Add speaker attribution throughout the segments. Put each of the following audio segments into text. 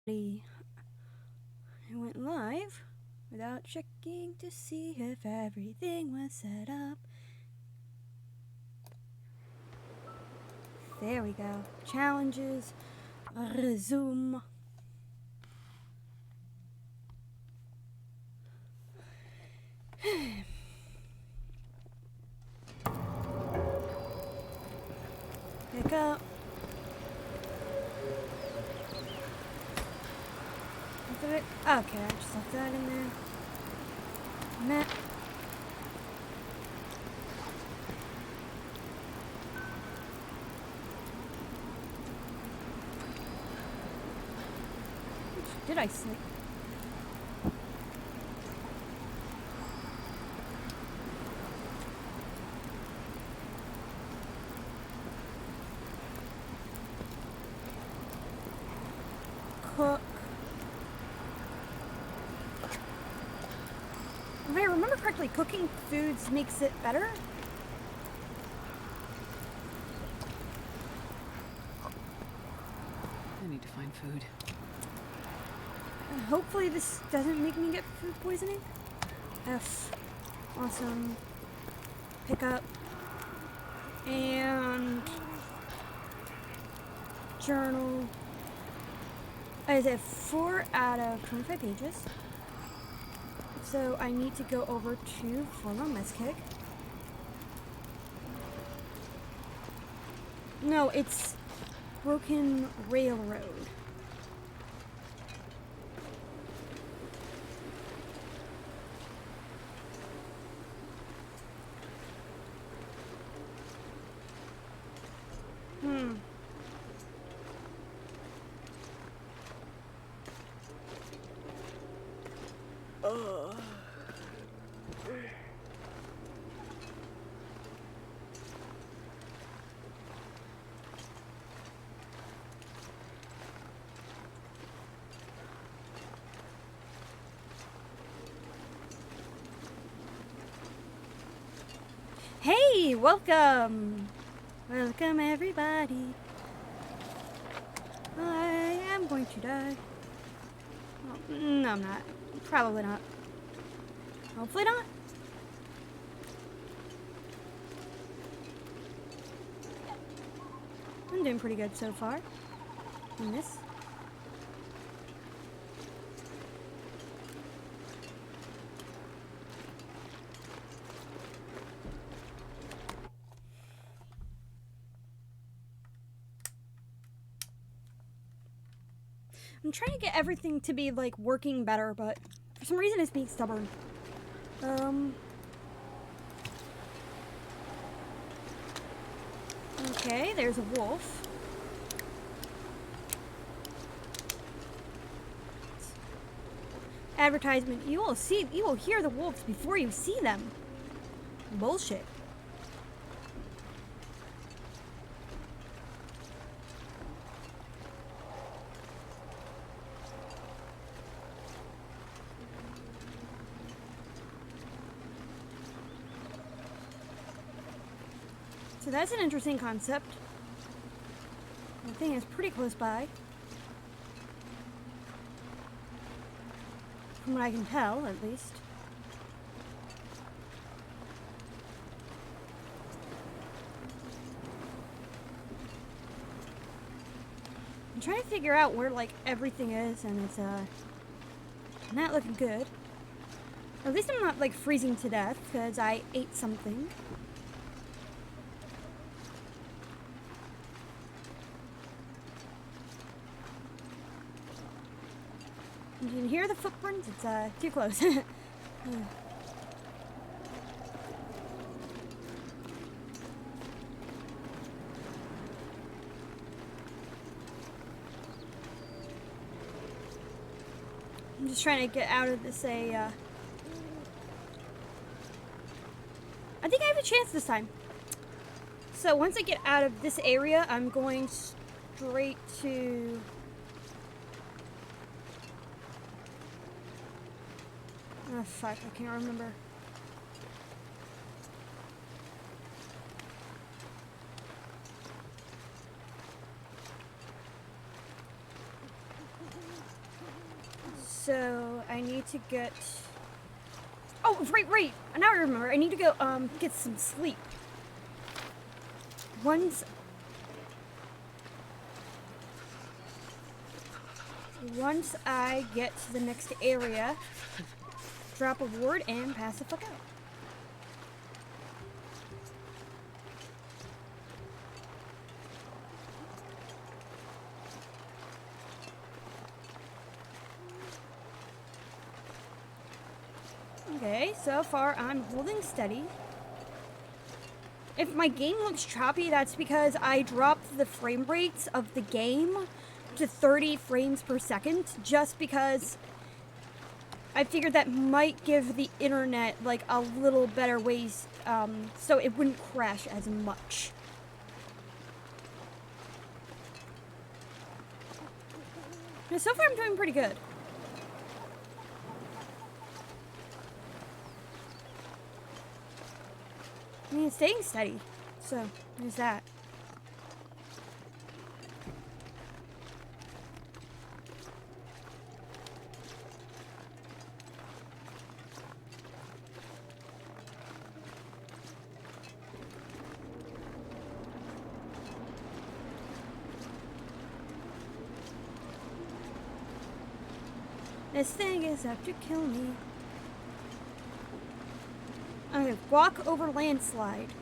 Speaker 1: I went live without checking to see if everything was set up. There we go. Challenges. Resume. Pick up. Okay, I just left that in there. Map. Did I sleep? Cook. If I remember correctly, cooking foods makes it better.
Speaker 2: I need to find food.
Speaker 1: Hopefully this doesn't make me get food poisoning. F. Awesome. Pick up. And journal. I said 4 out of 25 pages. So I need to go over to former mess kick. No, it's Broken Railroad. Hey, welcome! Welcome everybody. I am going to die. Oh, no, I'm not. Probably not. Hopefully not. I'm doing pretty good so far in this. I'm trying to get everything to be like working better, but for some reason it's being stubborn. Okay, there's a wolf. Advertisement, you will hear the wolves before you see them. Bullshit. So that's an interesting concept. The thing is pretty close by. From what I can tell, at least. I'm trying to figure out where, like, everything is, and it's, not looking good. At least I'm not, like, freezing to death, because I ate something. You can hear the footprints, it's, too close. I'm just trying to get out of this, I think I have a chance this time. So once I get out of this area, I'm going straight to... Oh, fuck, I can't remember. So I need to get. Oh, right. Now I remember. I need to go get some sleep. Once I get to the next area, drop a ward and pass the fuck out. Okay, so far I'm holding steady. If my game looks choppy, that's because I dropped the frame rates of the game to 30 frames per second, just because I figured that might give the internet like a little better ways, so it wouldn't crash as much. Now, so far I'm doing pretty good. I mean, it's staying steady, so there's that. This thing is out to kill me. Okay, walk over landslide.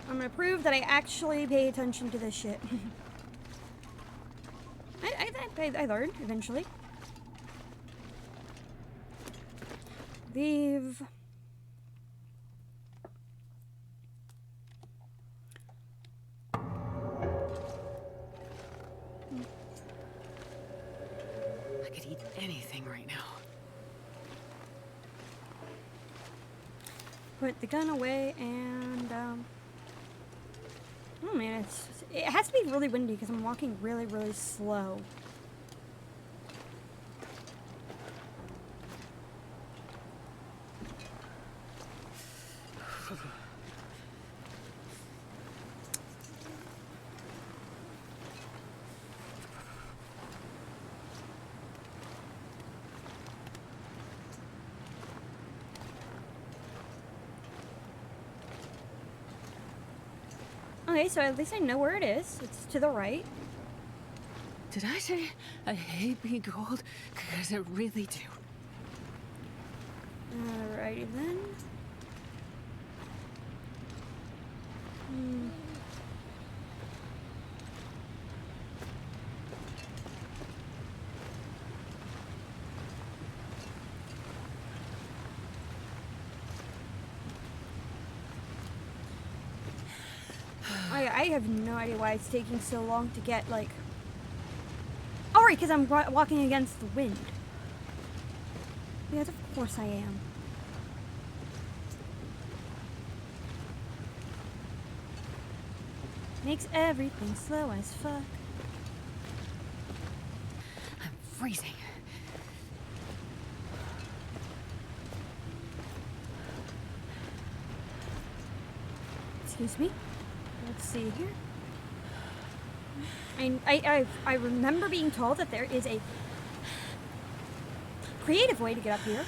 Speaker 1: I'm gonna prove that I actually pay attention to this shit. I learned eventually. Leave.
Speaker 2: I could eat anything right now.
Speaker 1: Put the gun away and oh man, it has to be really windy because I'm walking really, really slow. Okay, so at least I know where it is. It's to the right.
Speaker 2: Did I say I hate being cold? Because I really do.
Speaker 1: Alrighty then. I have no idea why it's taking so long to get, like... Oh, right, because I'm walking against the wind. Yes, of course I am. Makes everything slow as fuck.
Speaker 2: I'm freezing.
Speaker 1: Excuse me. Let's see here. I remember being told that there is a creative way to get up here.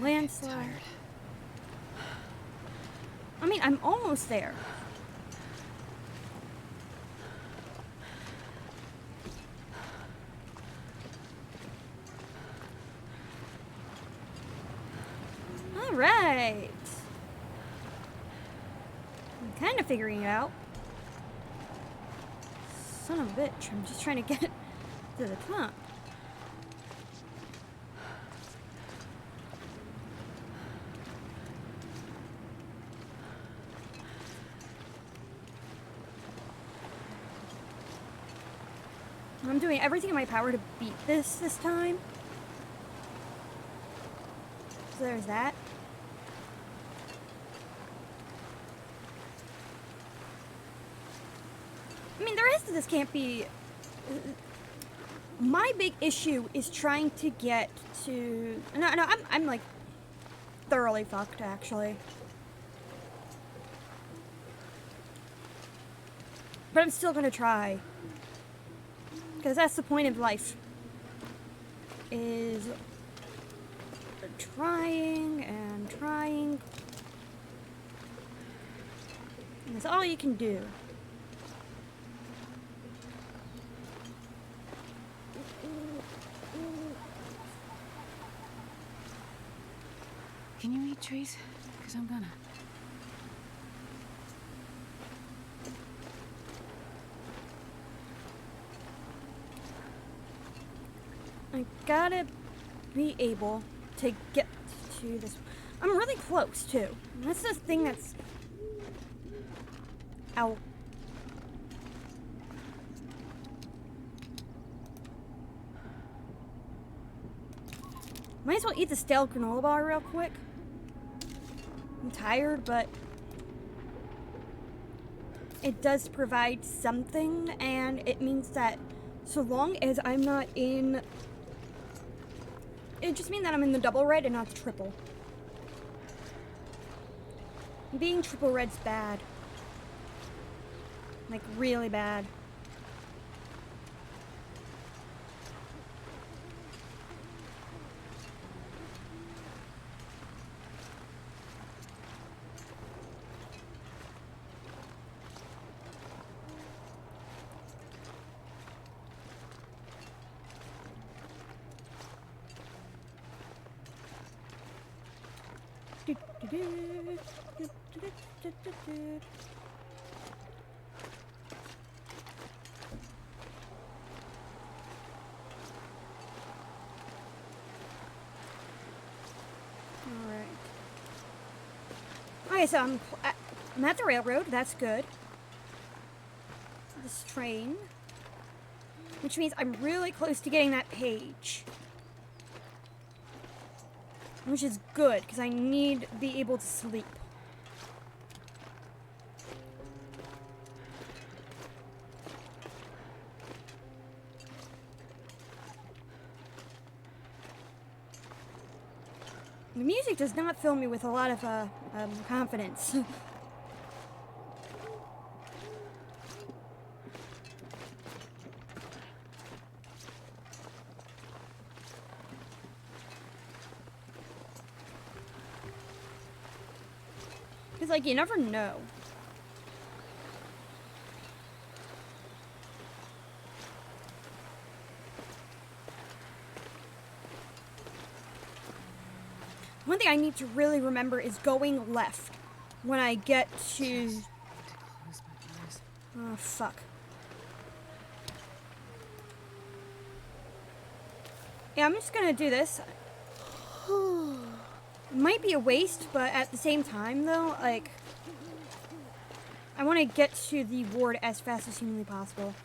Speaker 1: Landslide. I mean, I'm almost there. All right. I'm kind of figuring it out. Son of a bitch. I'm just trying to get to the top. I'm doing everything in my power to beat this time. So there's that. I mean, the rest of this can't be... My big issue is trying to get to... No, I'm like thoroughly fucked, actually. But I'm still gonna try. Because that's the point of life. Is trying and trying. And that's all you can do.
Speaker 2: Can you eat trees? Because I'm gonna.
Speaker 1: I gotta be able to get to this. I'm really close, too. That's the thing that's... Ow. Might as well eat the stale granola bar real quick. I'm tired, but it does provide something, and it means that so long as I'm not in... It just means that I'm in the double red and not the triple. Being triple red's bad. Like, really bad. Alright. Okay, so I'm at the railroad. That's good. This train. Which means I'm really close to getting that page. Which is good, because I need to be able to sleep. The music does not fill me with a lot of confidence. Because, like, you never know. One thing I need to really remember is going left when I get to... Oh, fuck. Yeah, I'm just gonna do this. Might be a waste, but at the same time, though, like... I want to get to the ward as fast as humanly possible.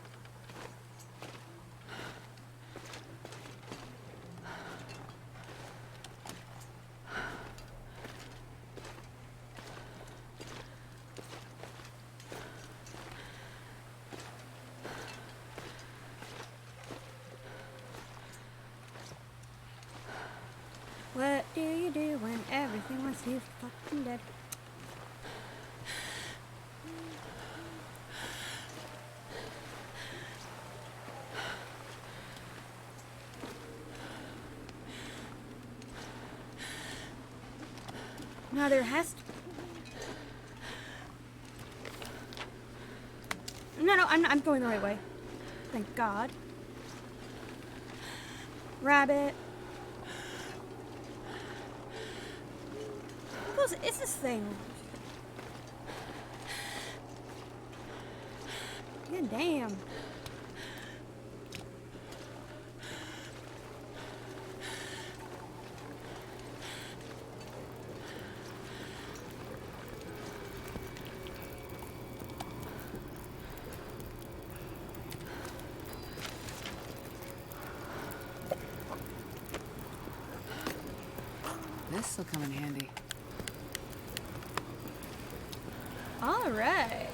Speaker 1: What do you do when everything wants you fucking dead? Now there has to... No, I'm going the right way. Thank God. Rabbit. How close is this thing? God damn.
Speaker 2: This'll come in handy.
Speaker 1: All right.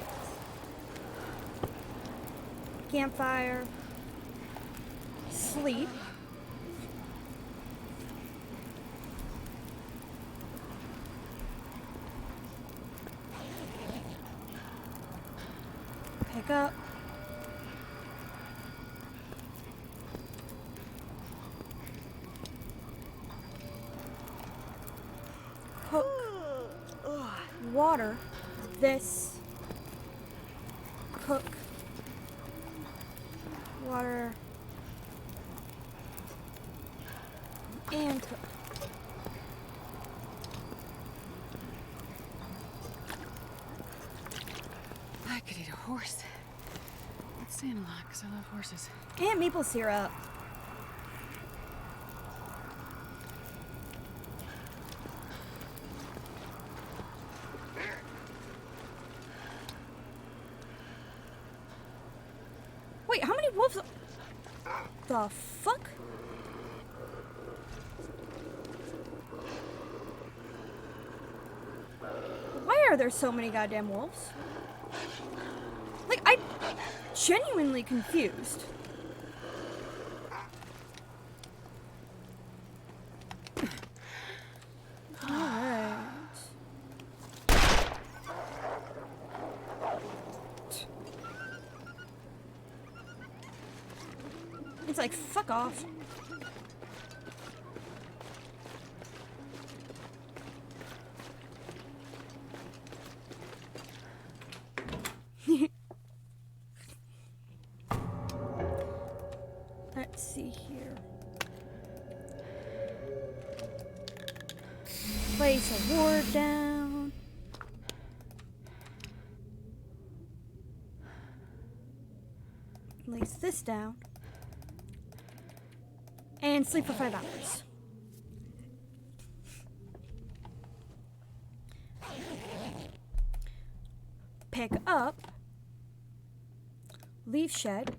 Speaker 1: Campfire. Sleep. Pick up. water, this, cook, water, and cook.
Speaker 2: I could eat a horse. Let's say a lot, because I love horses.
Speaker 1: And maple syrup. Wait, how many wolves? The fuck? Why are there so many goddamn wolves? Like, I'm genuinely confused. Alright. It's like, fuck off. Let's see here. Place a ward down. Place this down. And sleep for 5 hours. Pick up. Leaf shed.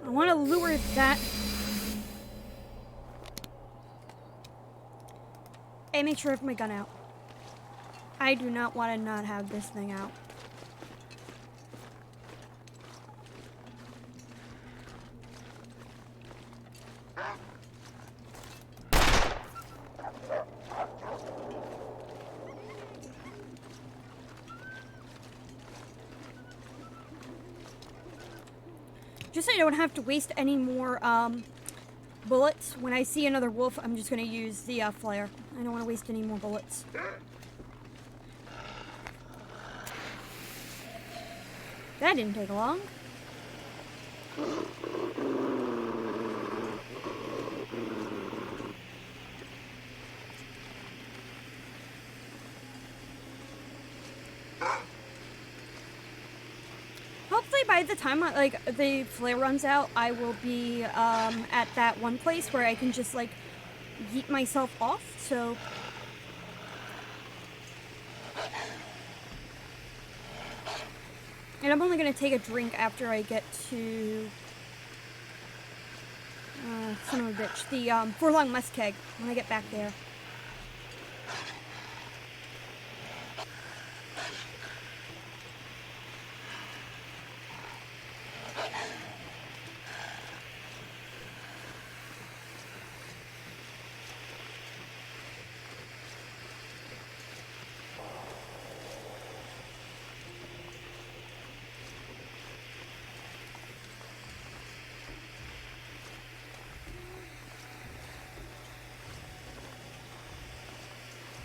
Speaker 1: I want to lure that. And make sure I have my gun out. I do not want to not have this thing out. Just so I don't have to waste any more bullets. When I see another wolf, I'm just going to use the flare. I don't want to waste any more bullets. That didn't take long. Hopefully by the time the flare runs out, I will be at that one place where I can just like yeet myself off. So and I'm only gonna take a drink after I get to son of a bitch, the Forlong Musk Keg when I get back there.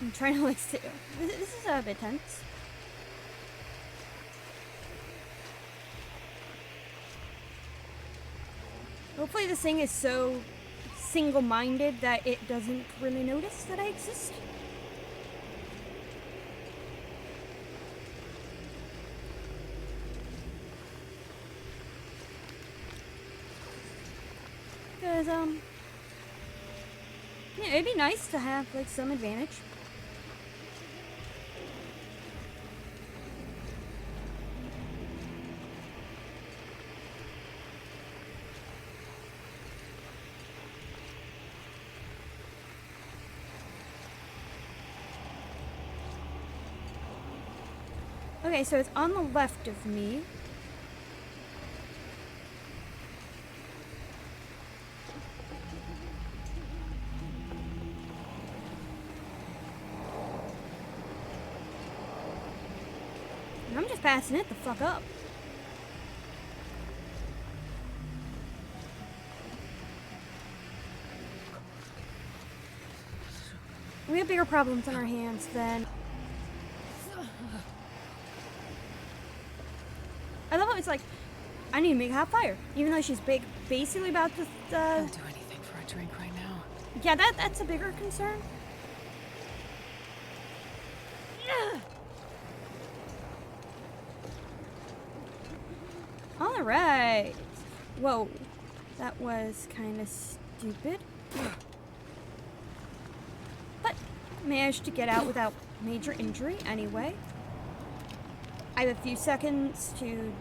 Speaker 1: I'm trying to like sit. This is a bit tense. Hopefully this thing is so single-minded that it doesn't really notice that I exist. Because yeah, it'd be nice to have like some advantage. Okay, so it's on the left of me. And I'm just passing it the fuck up. We have bigger problems on our hands than... I love how it's like, I need to make a hot fire. Even though she's basically about to...
Speaker 2: I'll do anything for a drink right now.
Speaker 1: Yeah, that's a bigger concern. All right. Whoa, that was kind of stupid. But managed to get out without major injury anyway. I have a few seconds to...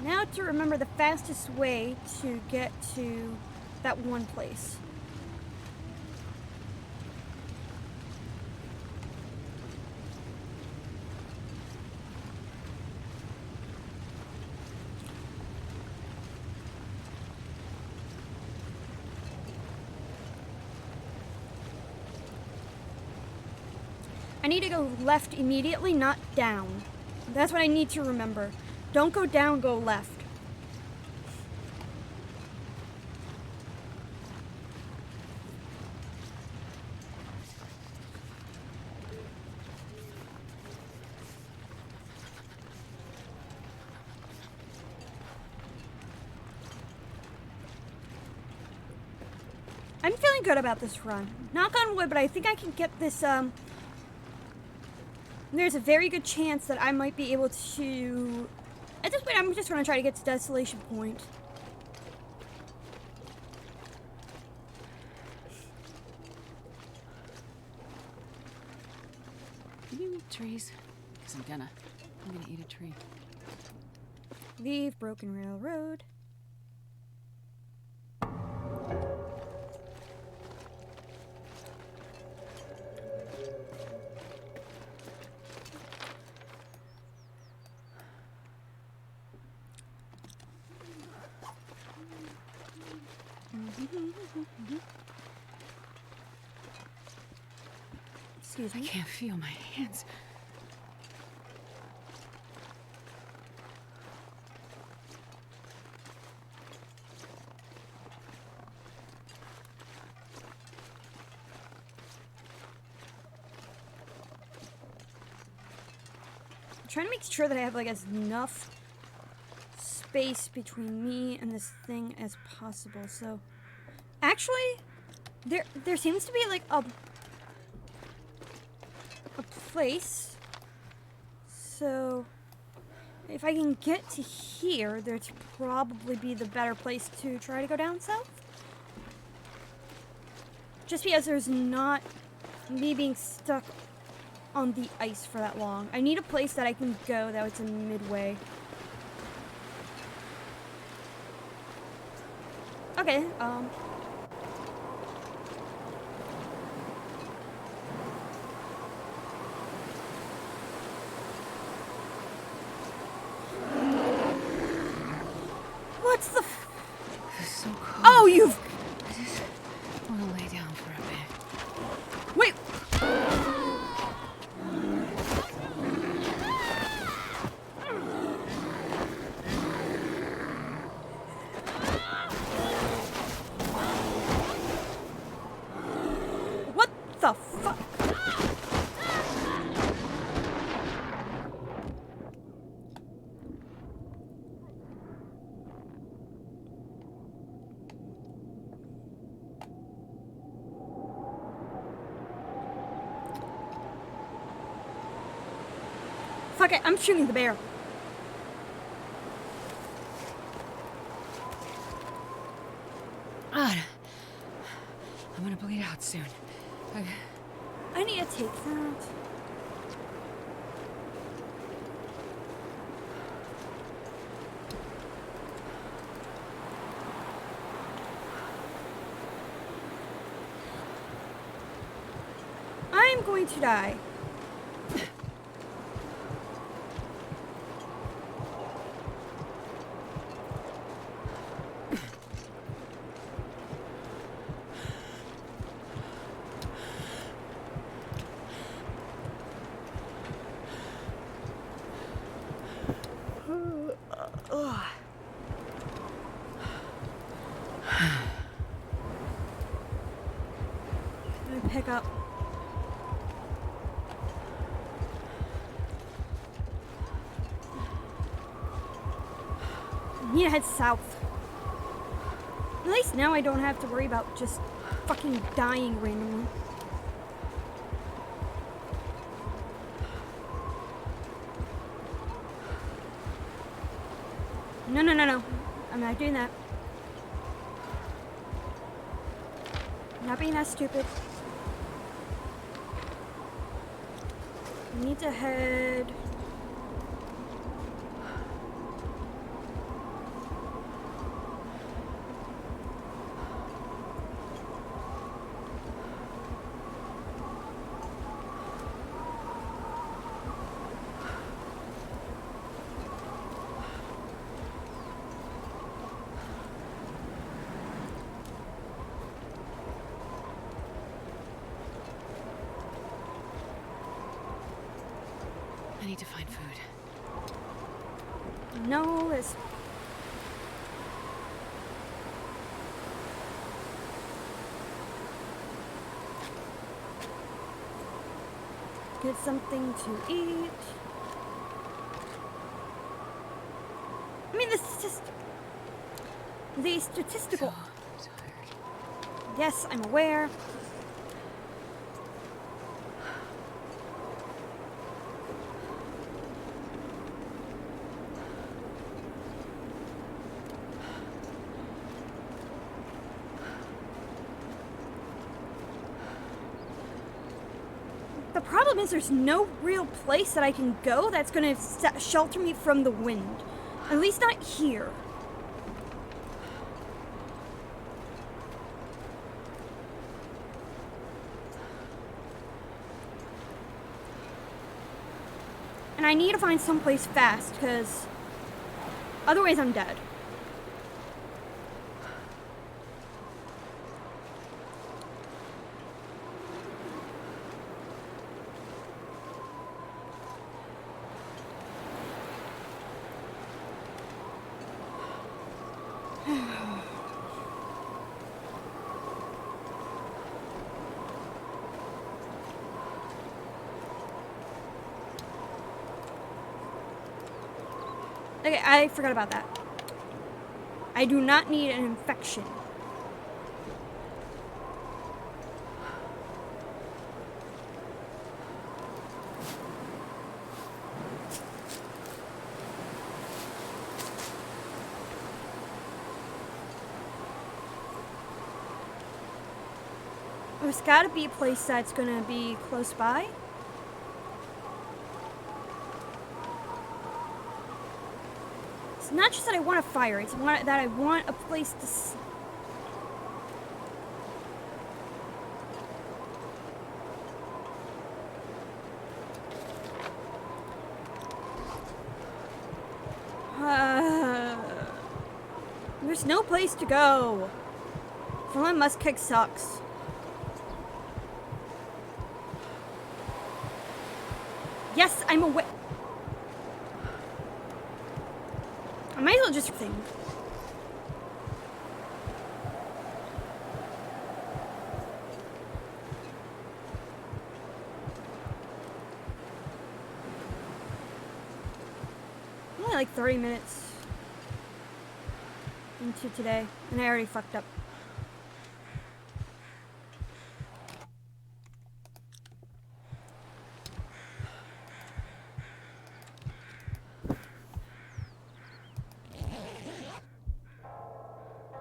Speaker 1: Now to remember the fastest way to get to that one place. I need to go left immediately, not down. That's what I need to remember. Don't go down, go left. I'm feeling good about this run. Knock on wood, but I think I can get this, there's a very good chance that I might be able to... At this point, I'm just going to try to get to Desolation Point.
Speaker 2: Can you eat trees? Because I'm gonna eat a tree.
Speaker 1: Leave Broken Railroad. Excuse me.
Speaker 2: I can't feel my hands.
Speaker 1: I'm trying to make sure that I have like enough space between me and this thing as possible. So, actually, there seems to be like a place. So, if I can get to here, there'd probably be the better place to try to go down south. Just because there's not me being stuck on the ice for that long. I need a place that I can go that it's in midway. Okay, what's the
Speaker 2: It's so cold.
Speaker 1: Oh, you've...
Speaker 2: I just want to lay down for a bit.
Speaker 1: Wait! What the fuck? Fuck it, I'm shooting the bear.
Speaker 2: God, I'm gonna bleed out soon.
Speaker 1: I need to take that. I'm going to die. pick up. I need to head south. At least now I don't have to worry about just fucking dying randomly. No, no, no, no. I'm not doing that. I'm not being that stupid. I need to head...
Speaker 2: I need to find food.
Speaker 1: No, it's... Get something to eat. I mean, this is just... The statistical...
Speaker 2: So tired.
Speaker 1: Yes, I'm aware. The problem is there's no real place that I can go that's going to shelter me from the wind. At least not here. And I need to find someplace fast, because otherwise I'm dead. Okay, I forgot about that. I do not need an infection. There's gotta be a place that's gonna be close by. It's not just that I want a fire, it's that I want a place to there's no place to go. Someone must kick sucks. Yes, I'm aware. I might as well just think. Only like 30 minutes into today, and I already fucked up.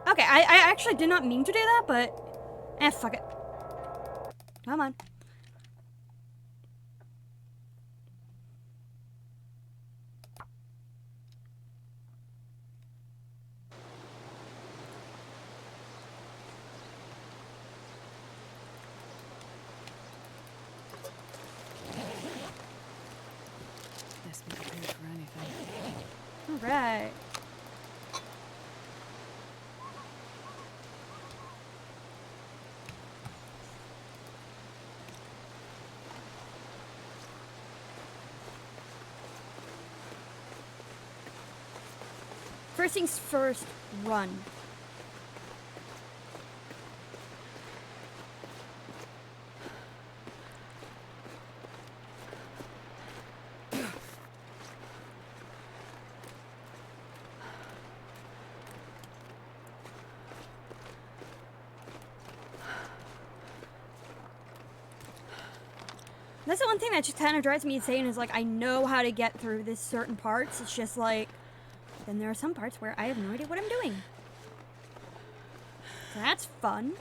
Speaker 1: Okay, I actually did not mean to do that, but fuck it. Come on.
Speaker 2: Best be prepared for anything.
Speaker 1: All right. First things first, run. That's the one thing that just kind of drives me insane is, like, I know how to get through this certain parts. It's just, like, then there are some parts where I have no idea what I'm doing. So that's fun.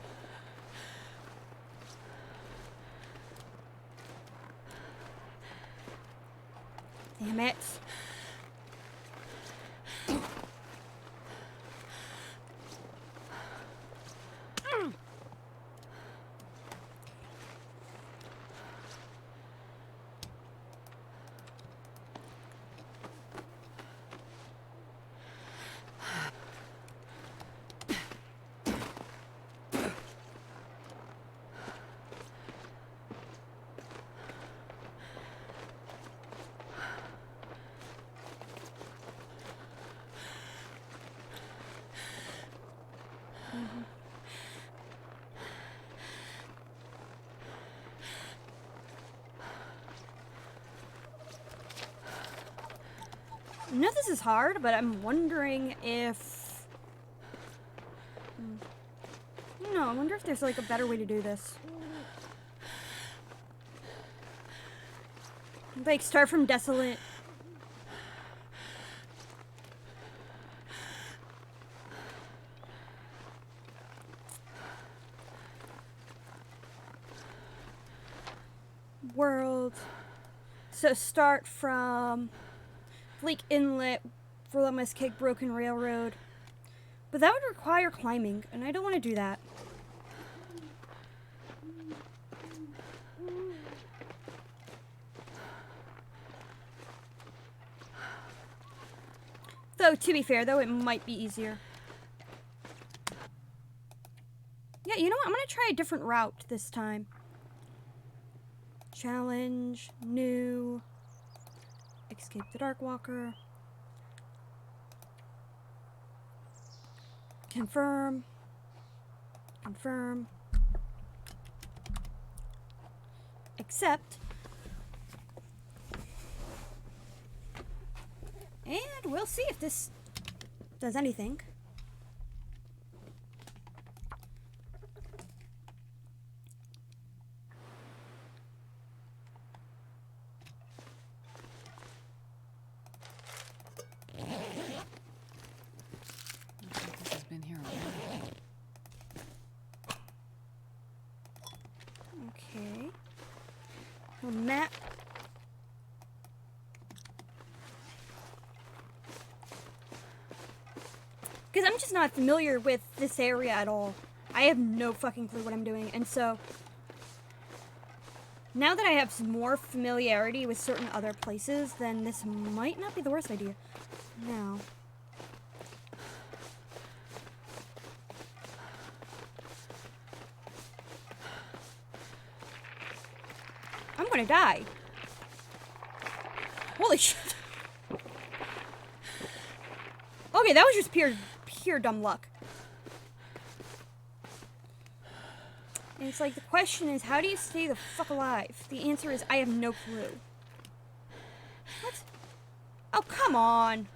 Speaker 1: Damn it. I know this is hard, but I'm wondering if... No, I wonder if there's, like, a better way to do this. Like, start from desolate... world. So start from... Lake Inlet, Relentless Cake, Broken Railroad. But that would require climbing, and I don't want to do that. Though, to be fair, though, it might be easier. Yeah, you know what? I'm going to try a different route this time. Challenge, new... Escape the Darkwalker. Confirm. Confirm. Accept. And we'll see if this does anything. Okay. A map. Because I'm just not familiar with this area at all. I have no fucking clue what I'm doing. And so, now that I have some more familiarity with certain other places, then this might not be the worst idea. Now. I'm gonna die. Holy shit. Okay, that was just pure dumb luck. And it's like, the question is, how do you stay the fuck alive? The answer is, I have no clue. What? Oh, come on.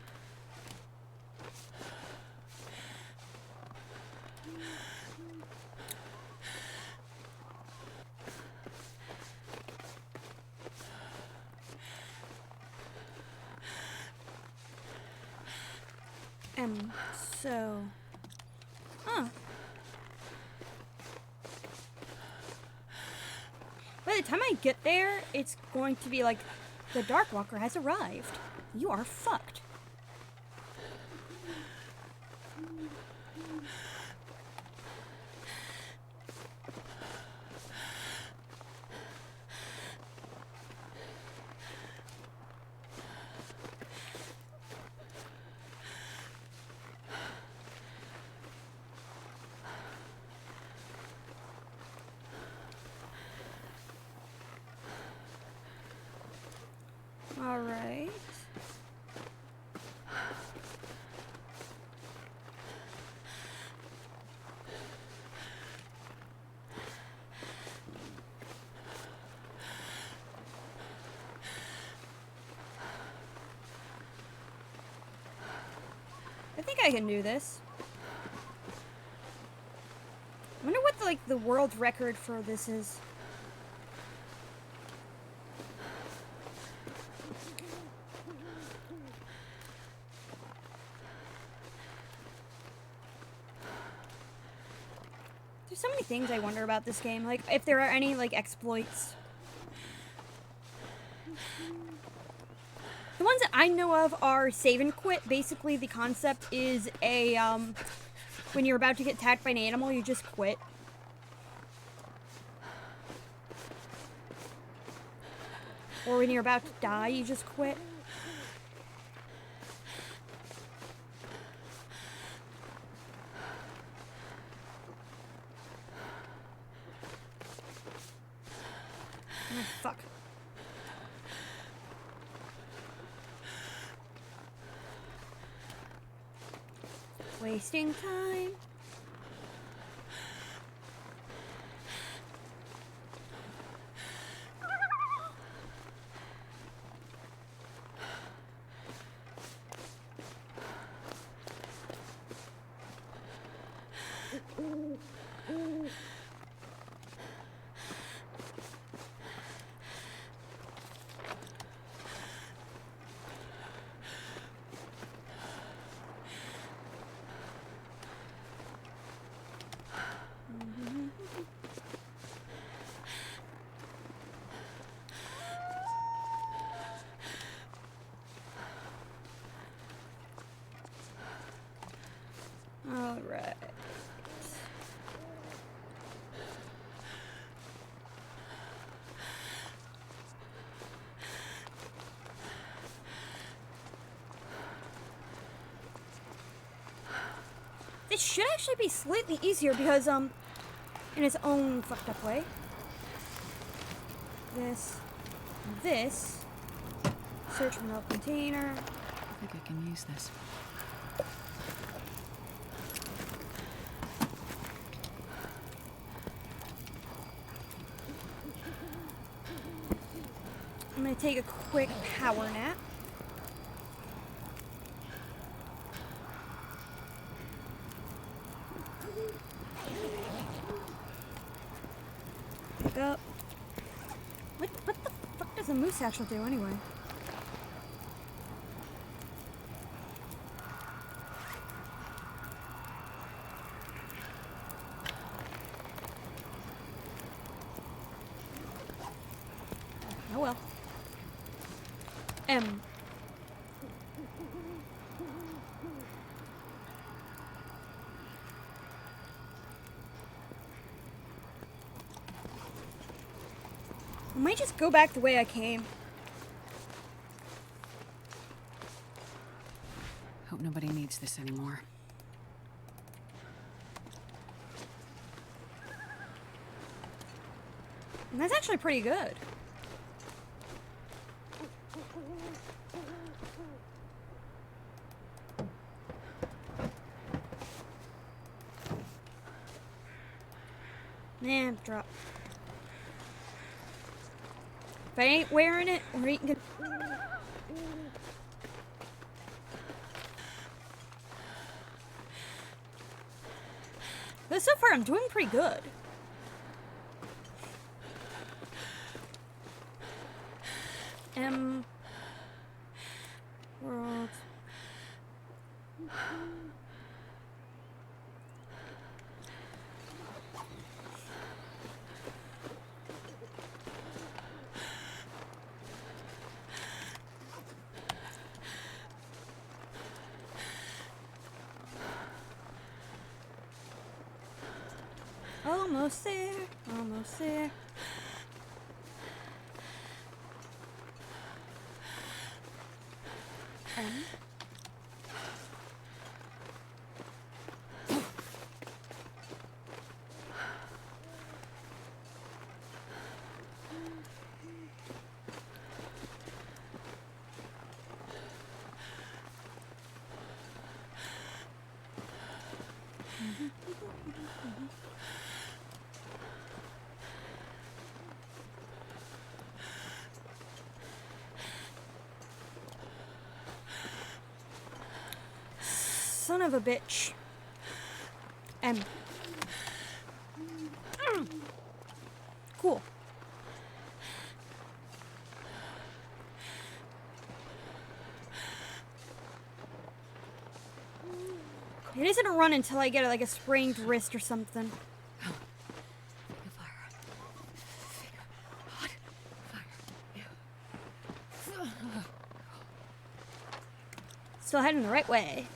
Speaker 1: So... Huh. By the time I get there, it's going to be like, the Darkwalker has arrived. You are fucked. All right. I think I can do this. I wonder what the world record for this is. There's so many things I wonder about this game. Like, if there are any, like, exploits. The ones that I know of are save and quit. Basically, the concept is a, when you're about to get attacked by an animal, you just quit. Or when you're about to die, you just quit. Oh, fuck. Wasting time. All right. This should actually be slightly easier because, in its own fucked up way. This. Search for no container.
Speaker 2: I think I can use this.
Speaker 1: I'm gonna take a quick power nap. Pick up. What the fuck does a moose satchel do anyway? Oh well. I might just go back the way I came.
Speaker 2: Hope nobody needs this anymore.
Speaker 1: And that's actually pretty good. Nah, drop. If I ain't wearing it, or eating. But so far, I'm doing pretty good. World. Almost there, almost there. Son of a bitch. Cool. It isn't a run until I get like a sprained wrist or something.
Speaker 2: Fire. Hot fire.
Speaker 1: Still heading the right way.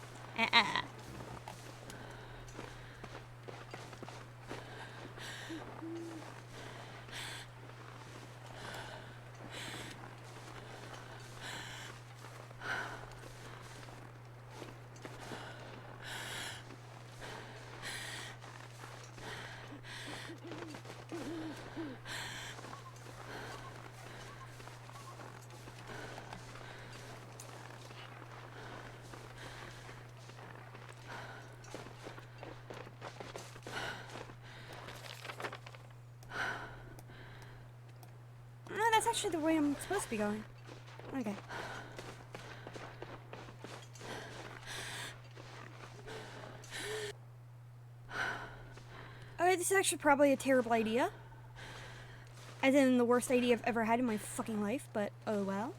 Speaker 1: No, that's actually the way I'm supposed to be going. Okay. Alright, this is actually probably a terrible idea. As in the worst idea I've ever had in my fucking life, but oh well.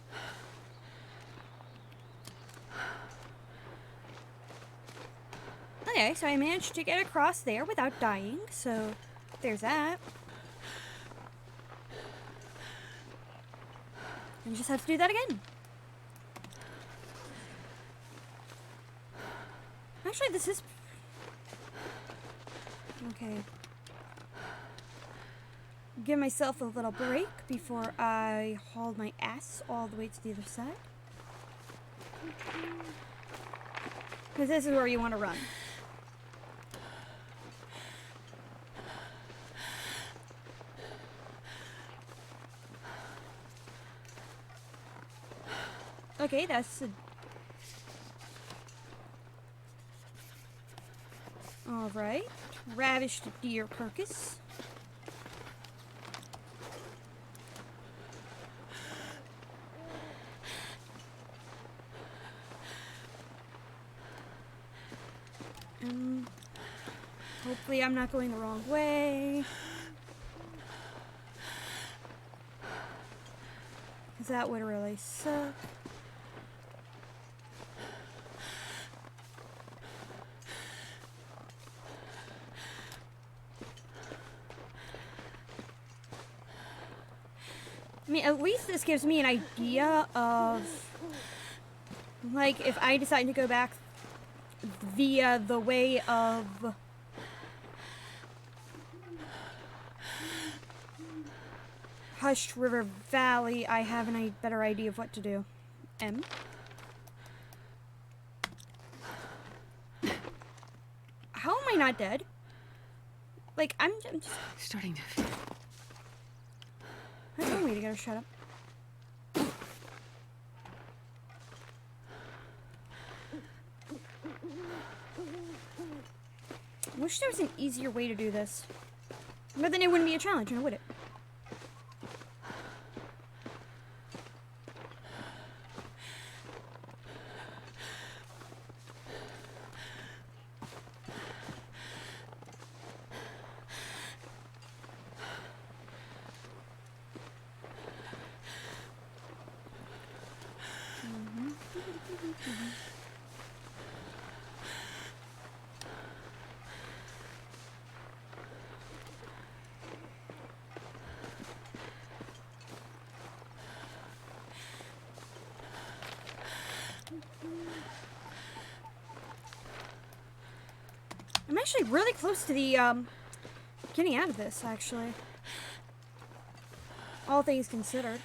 Speaker 1: Okay, so I managed to get across there without dying, so there's that. And just have to do that again. Actually, this is... Okay. Give myself a little break before I haul my ass all the way to the other side. Because this is where you want to run. Okay, that's a... Alright. Ravished deer carcass. Hopefully I'm not going the wrong way. Because that would really suck. I mean, at least this gives me an idea of, like, if I decide to go back via the way of Hushed River Valley, I have a better idea of what to do. M. How am I not dead? Like, I'm just...
Speaker 2: Starting to...
Speaker 1: That's one way to go. Shut up. I wish there was an easier way to do this. But then it wouldn't be a challenge, now would it? I'm actually really close to the, getting out of this, actually. All things considered.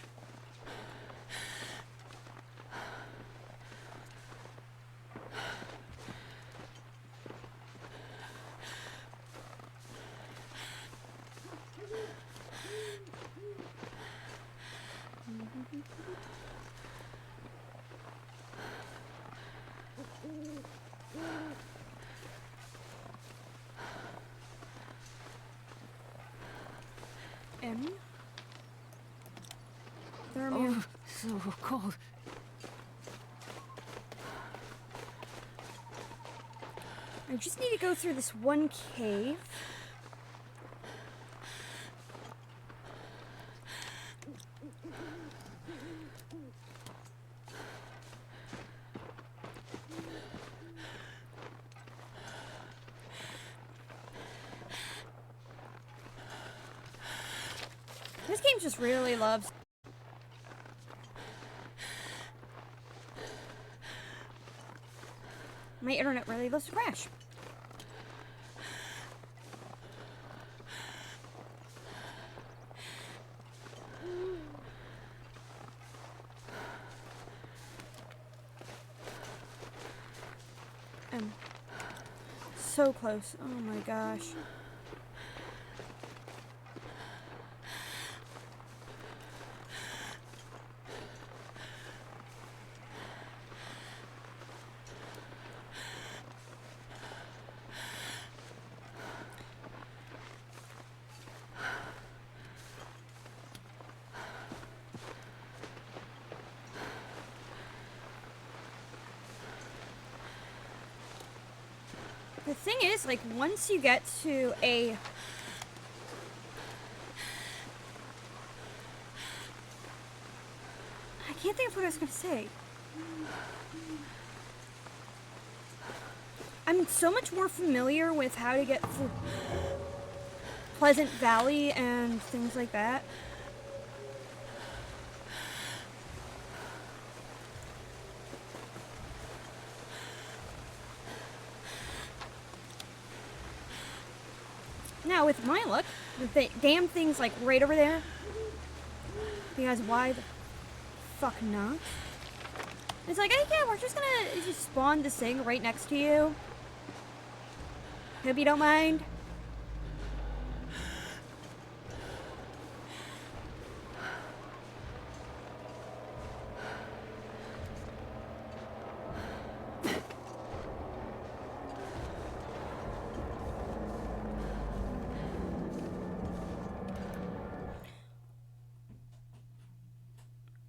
Speaker 1: M.
Speaker 2: Oh, so cold.
Speaker 1: I just need to go through this one cave. This game just really loves. My internet really loves to crash. So close. Oh my gosh. The thing is, like, once you get to a... I can't think of what I was going to say. I'm so much more familiar with how to get through Pleasant Valley and things like that. Now, with my luck, the damn thing's like right over there. Because why the fuck not? It's like, hey, yeah, we're just gonna just spawn this thing right next to you. Hope you don't mind.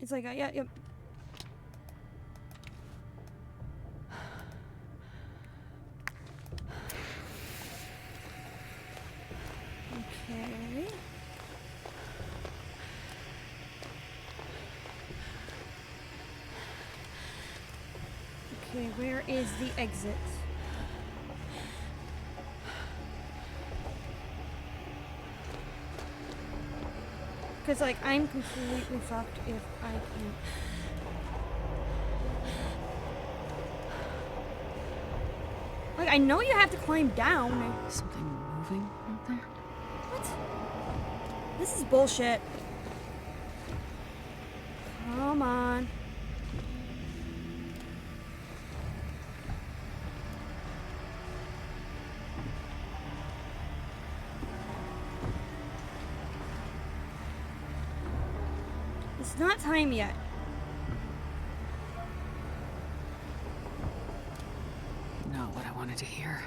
Speaker 1: It's like, yeah, yep. Okay. Okay, where is the exit? Because, like, I'm completely fucked if I can't. Like, I know you have to climb down.
Speaker 2: Something moving out there?
Speaker 1: What? This is bullshit. Come on. It's not time yet.
Speaker 2: Not what I wanted to hear.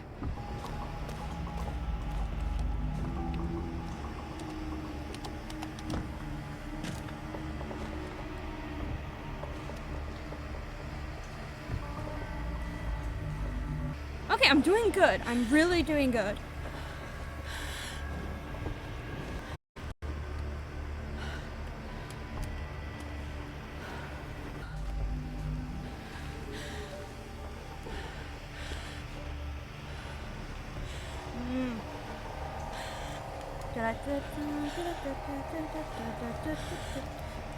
Speaker 1: Okay, I'm doing good. I'm really doing good.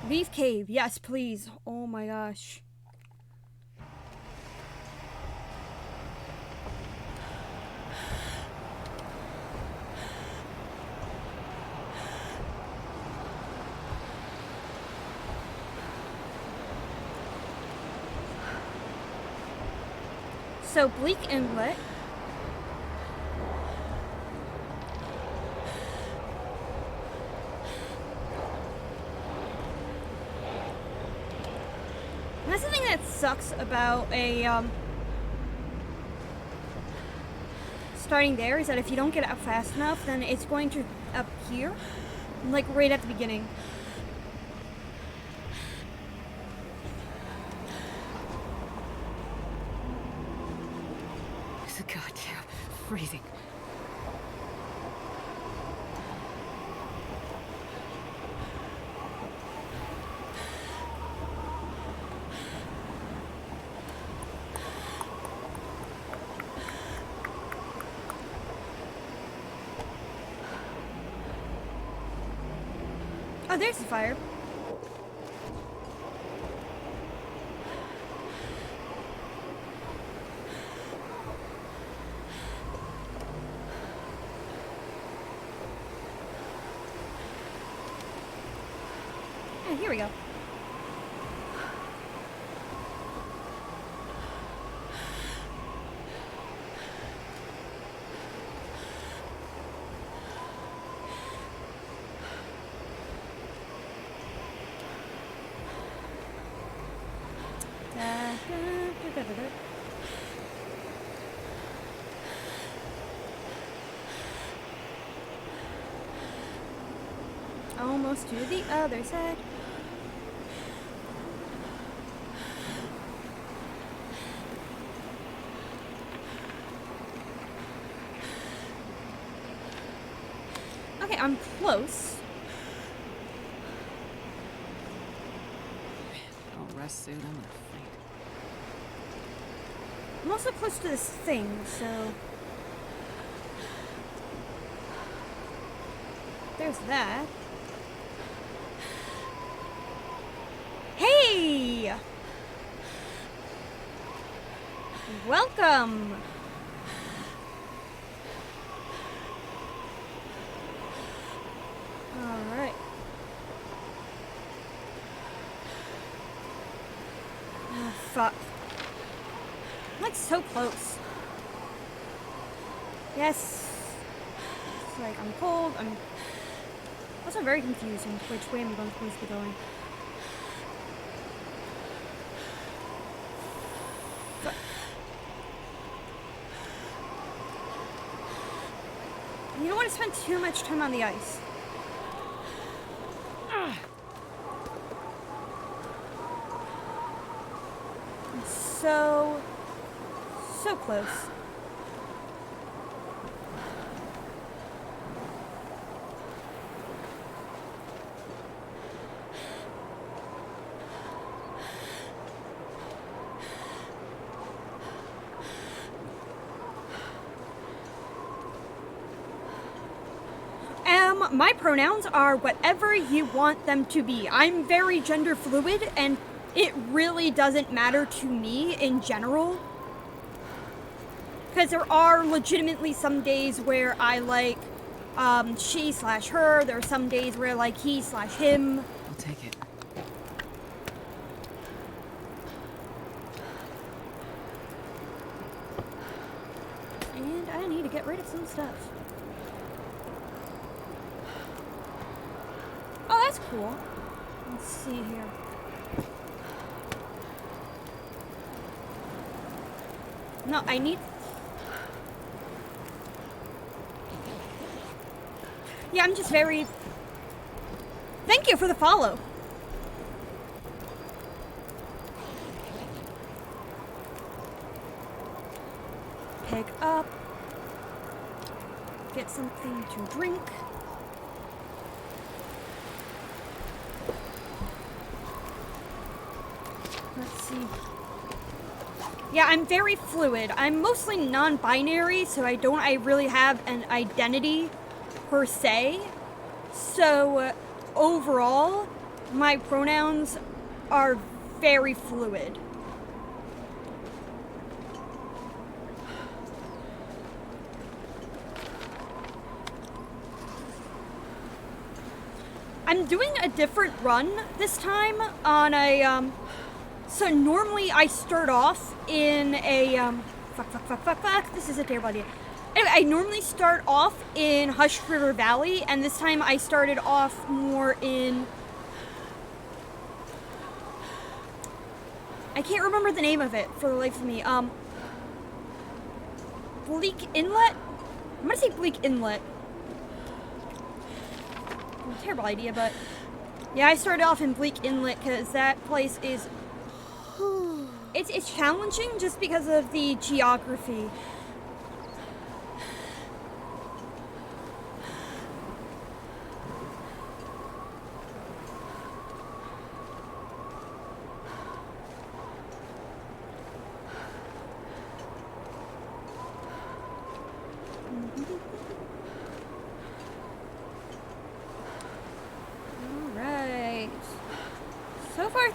Speaker 1: Leaf cave, yes, please. Oh my gosh. So, Bleak Inlet. And that's the thing that sucks about a, starting there, is that if you don't get out fast enough, then it's going to appear, like, right at the beginning.
Speaker 2: Goddamn freezing.
Speaker 1: Oh, there's the fire. Oh, here we go. Almost to the other side. Okay, I'm close.
Speaker 2: I'll rest soon. I'm gonna faint.
Speaker 1: I'm also close to this thing, so... There's that. Hey! Welcome! Alright. Oh, fuck. I'm like so close. Yes. It's like I'm cold. I'm also very confused in which way I'm supposed to be going. But you don't want to spend too much time on the ice. I'm so close. My pronouns are whatever you want them to be. I'm very gender fluid, and it really doesn't matter to me in general. Because there are legitimately some days where I like she/her. There are some days where I like he/him.
Speaker 2: I'll take it.
Speaker 1: And I need to get rid of some stuff. Oh, that's cool. Let's see here. No, I need... Yeah, I'm just very... Thank you for the follow. Pick up. Get something to drink. Let's see. Yeah, I'm very fluid. I'm mostly non-binary, so I really have an identity per se. So overall, my pronouns are very fluid. I'm doing a different run this time on a, so normally I start off in a, fuck, this is a terrible idea. Anyway, I normally start off in Hush River Valley, and this time I started off more in, I can't remember the name of it for the life of me, Bleak Inlet? I'm gonna say Bleak Inlet. Terrible idea, but yeah, I started off in Bleak Inlet because that place is it's challenging just because of the geography.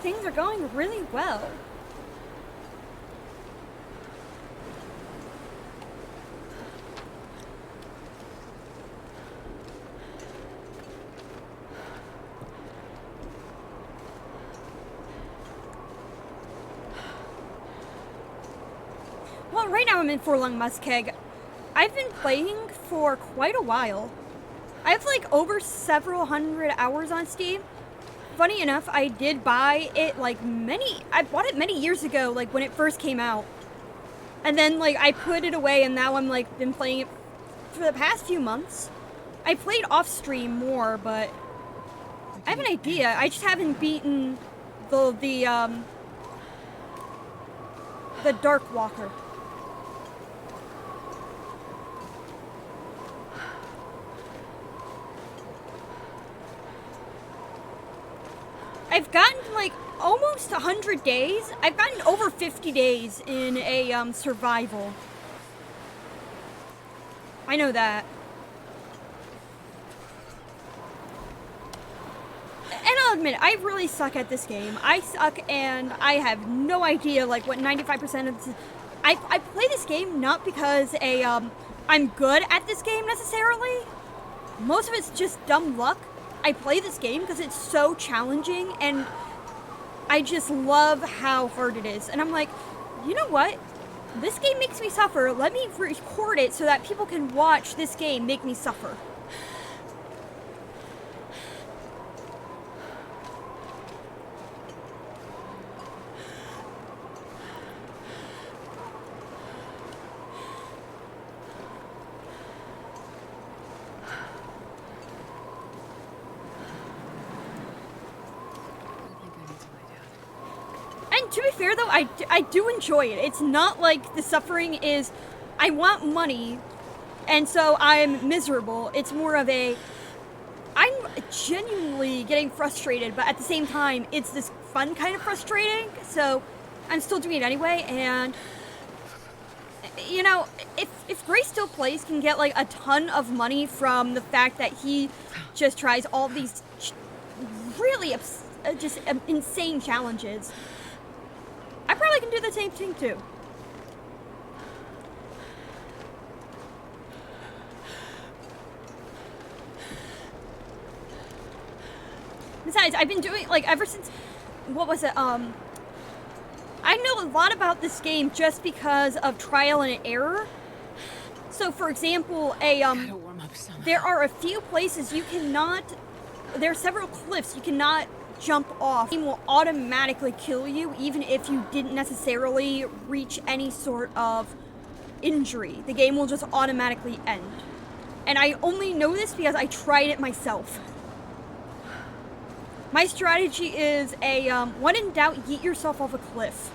Speaker 1: things are going really well. Well, right now I'm in Forlong Muskeg. I've been playing for quite a while. I have like over several hundred hours on Steam. Funny enough, I did buy it I bought it many years ago, like when it first came out. And then like I put it away and now I'm like been playing it for the past few months. I played off stream more, but I have an idea. I just haven't beaten the Darkwalker. I've gotten like almost 100 days. I've gotten over 50 days in a survival. I know that. And I'll admit, I really suck at this game. I suck and I have no idea like what 95% of this. I play this game not because I'm good at this game necessarily. Most of it's just dumb luck. I play this game because it's so challenging and I just love how hard it is. And I'm like, you know what? This game makes me suffer. Let me record it so that people can watch this game make me suffer. To be fair though, I do enjoy it. It's not like the suffering is, I want money, and so I'm miserable. It's more of I'm genuinely getting frustrated, but at the same time, it's this fun kind of frustrating, so I'm still doing it anyway, and, you know, if Gray Still Plays can get, like, a ton of money from the fact that he just tries all these really just insane challenges, I probably can do the same thing too. Besides, I've been doing like ever since, what was it? I know a lot about this game just because of trial and error. So, for example, there are a few places you cannot. There are several cliffs you cannot jump off. The game will automatically kill you even if you didn't necessarily reach any sort of injury. The game will just automatically end. And I only know this because I tried it myself. My strategy is when in doubt, yeet yourself off a cliff.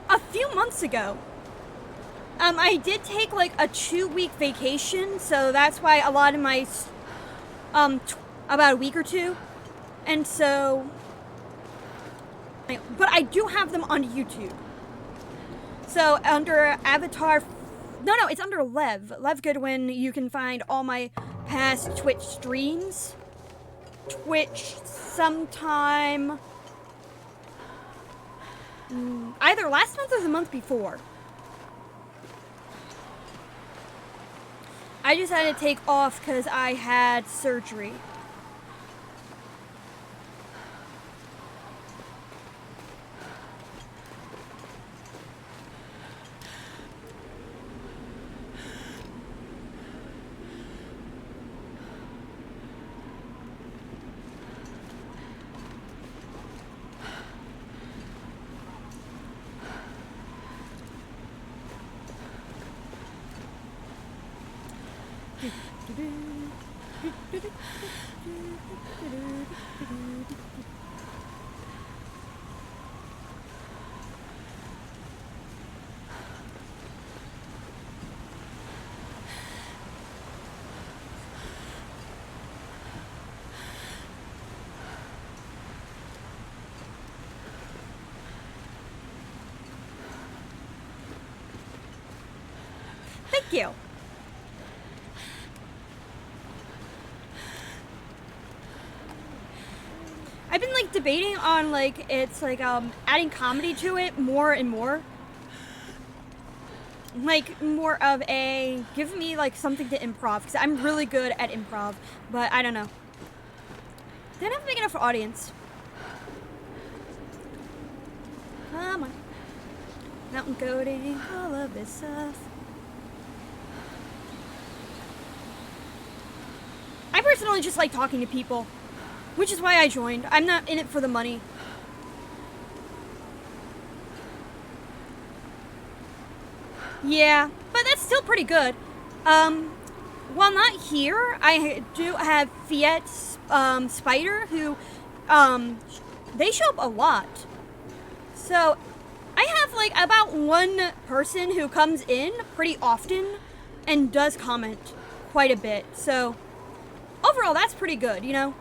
Speaker 1: A few months ago, I did take like a 2-week vacation, so that's why a lot of my, about a week or two, and so, but I do have them on YouTube. So under Avatar, no, it's under Lev Goodwin. You can find all my past Twitch streams. Twitch sometime, either last month or the month before. I just had to take off because I had surgery. Thank you. I've been like debating on like it's like adding comedy to it more and more. Like more of a give me like something to improv because I'm really good at improv, but I don't know. They don't have a big enough audience. Come on. Mountain goating, all of this stuff. I personally just like talking to people, which is why I joined. I'm not in it for the money. Yeah, but that's still pretty good. While not here, I do have Fiat Spider, who, they show up a lot. So, I have like about one person who comes in pretty often and does comment quite a bit. So, overall, that's pretty good, you know?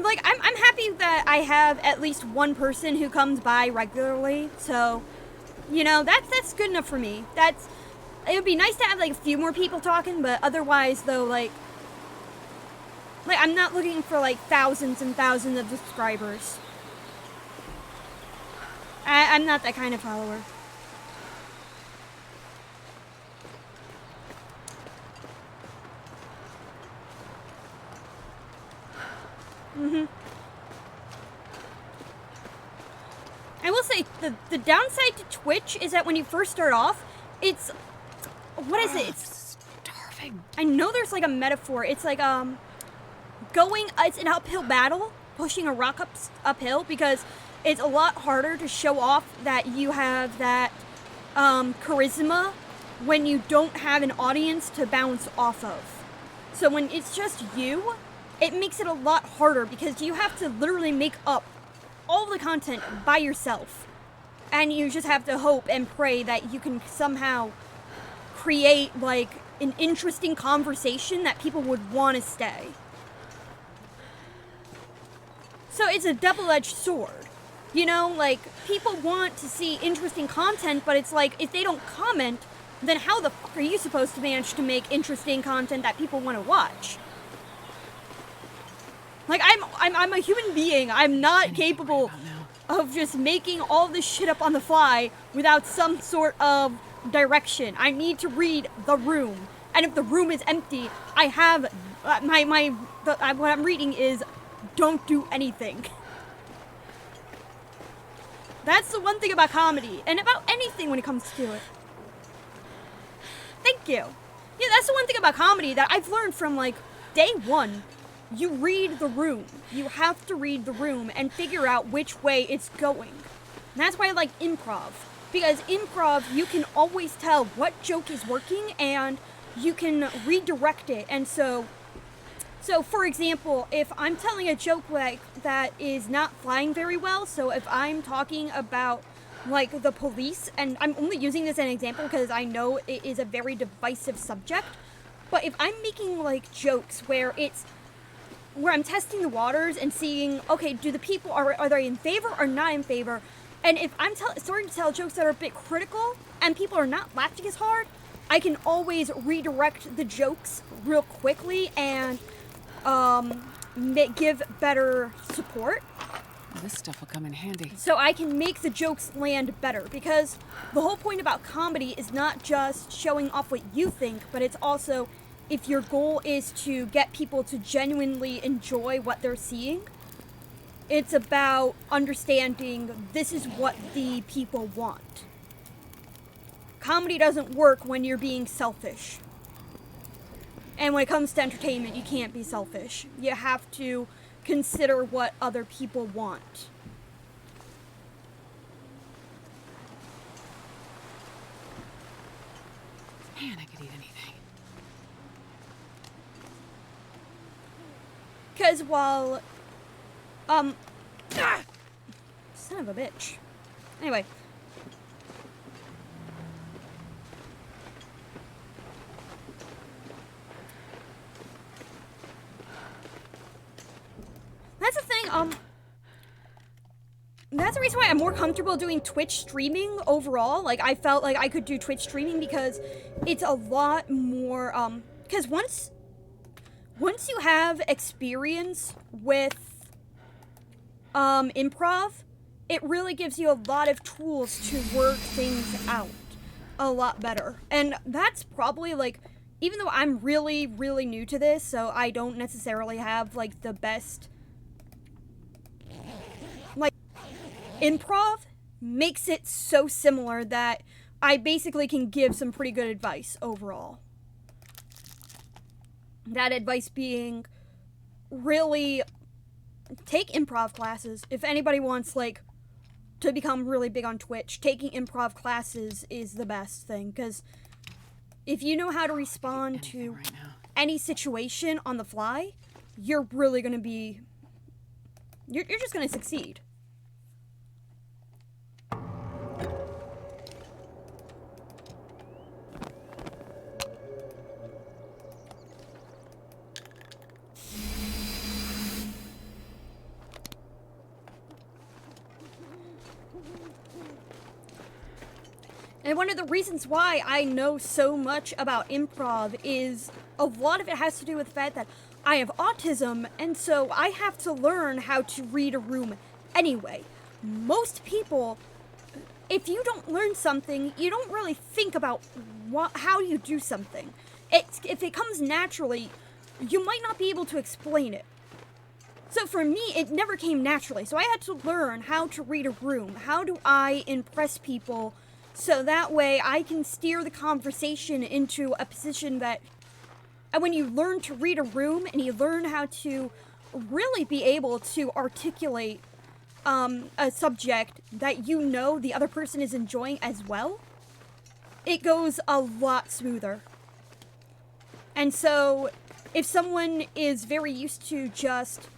Speaker 1: Like, I'm happy that I have at least one person who comes by regularly, so, you know, that's good enough for me. It would be nice to have, like, a few more people talking, but otherwise, though, like, I'm not looking for, like, thousands and thousands of subscribers. I'm not that kind of follower. I will say, the downside to Twitch is that when you first start off, it's... What is it? It's
Speaker 2: starving.
Speaker 1: I know there's like a metaphor. It's like, it's an uphill battle, pushing a rock uphill, because it's a lot harder to show off that you have that, charisma when you don't have an audience to bounce off of. So when it's just you, it makes it a lot harder because you have to literally make up all the content by yourself. And you just have to hope and pray that you can somehow create, like, an interesting conversation that people would want to stay. So it's a double-edged sword. You know, like, people want to see interesting content, but it's like, if they don't comment, then how the fuck are you supposed to manage to make interesting content that people want to watch? Like, I'm a human being. I'm not capable of just making all this shit up on the fly without some sort of direction. I need to read the room. And if the room is empty, I have what I'm reading is don't do anything. That's the one thing about comedy and about anything when it comes to it. Thank you. Yeah, that's the one thing about comedy that I've learned from like day one. You read the room. You have to read the room and figure out which way it's going. And that's why I like improv. Because improv, you can always tell what joke is working and you can redirect it. And so for example, if I'm telling a joke like that is not flying very well, so if I'm talking about like the police, and I'm only using this as an example because I know it is a very divisive subject, but if I'm making like jokes where I'm testing the waters and seeing, okay, do the people, are they in favor or not in favor? And if I'm starting to tell jokes that are a bit critical and people are not laughing as hard, I can always redirect the jokes real quickly and give better support.
Speaker 2: This stuff will come in handy.
Speaker 1: So I can make the jokes land better, because the whole point about comedy is not just showing off what you think, but it's also, if your goal is to get people to genuinely enjoy what they're seeing, it's about understanding this is what the people want. Comedy doesn't work when you're being selfish. And when it comes to entertainment, you can't be selfish. You have to consider what other people want.
Speaker 2: Man, I could eat anything.
Speaker 1: Because while, son of a bitch. Anyway. That's the thing, that's the reason why I'm more comfortable doing Twitch streaming overall. Like, I felt like I could do Twitch streaming because it's a lot more, because once you have experience with, improv, it really gives you a lot of tools to work things out a lot better. And that's probably, like, even though I'm really, really new to this, so I don't necessarily have, like, the best, like, improv makes it so similar that I basically can give some pretty good advice overall. That advice being, really take improv classes. If anybody wants, like, to become really big on Twitch, taking improv classes is the best thing, because if you know how to respond to any situation on the fly, you're really going to be, you're just going to succeed. And one of the reasons why I know so much about improv is a lot of it has to do with the fact that I have autism, and so I have to learn how to read a room anyway. Most people, if you don't learn something, you don't really think about how you do something. If it comes naturally, you might not be able to explain it. So for me, it never came naturally. So I had to learn how to read a room. How do I impress people so that way I can steer the conversation into a position that... And when you learn to read a room and you learn how to really be able to articulate a subject that you know the other person is enjoying as well, it goes a lot smoother. And so if someone is very used to just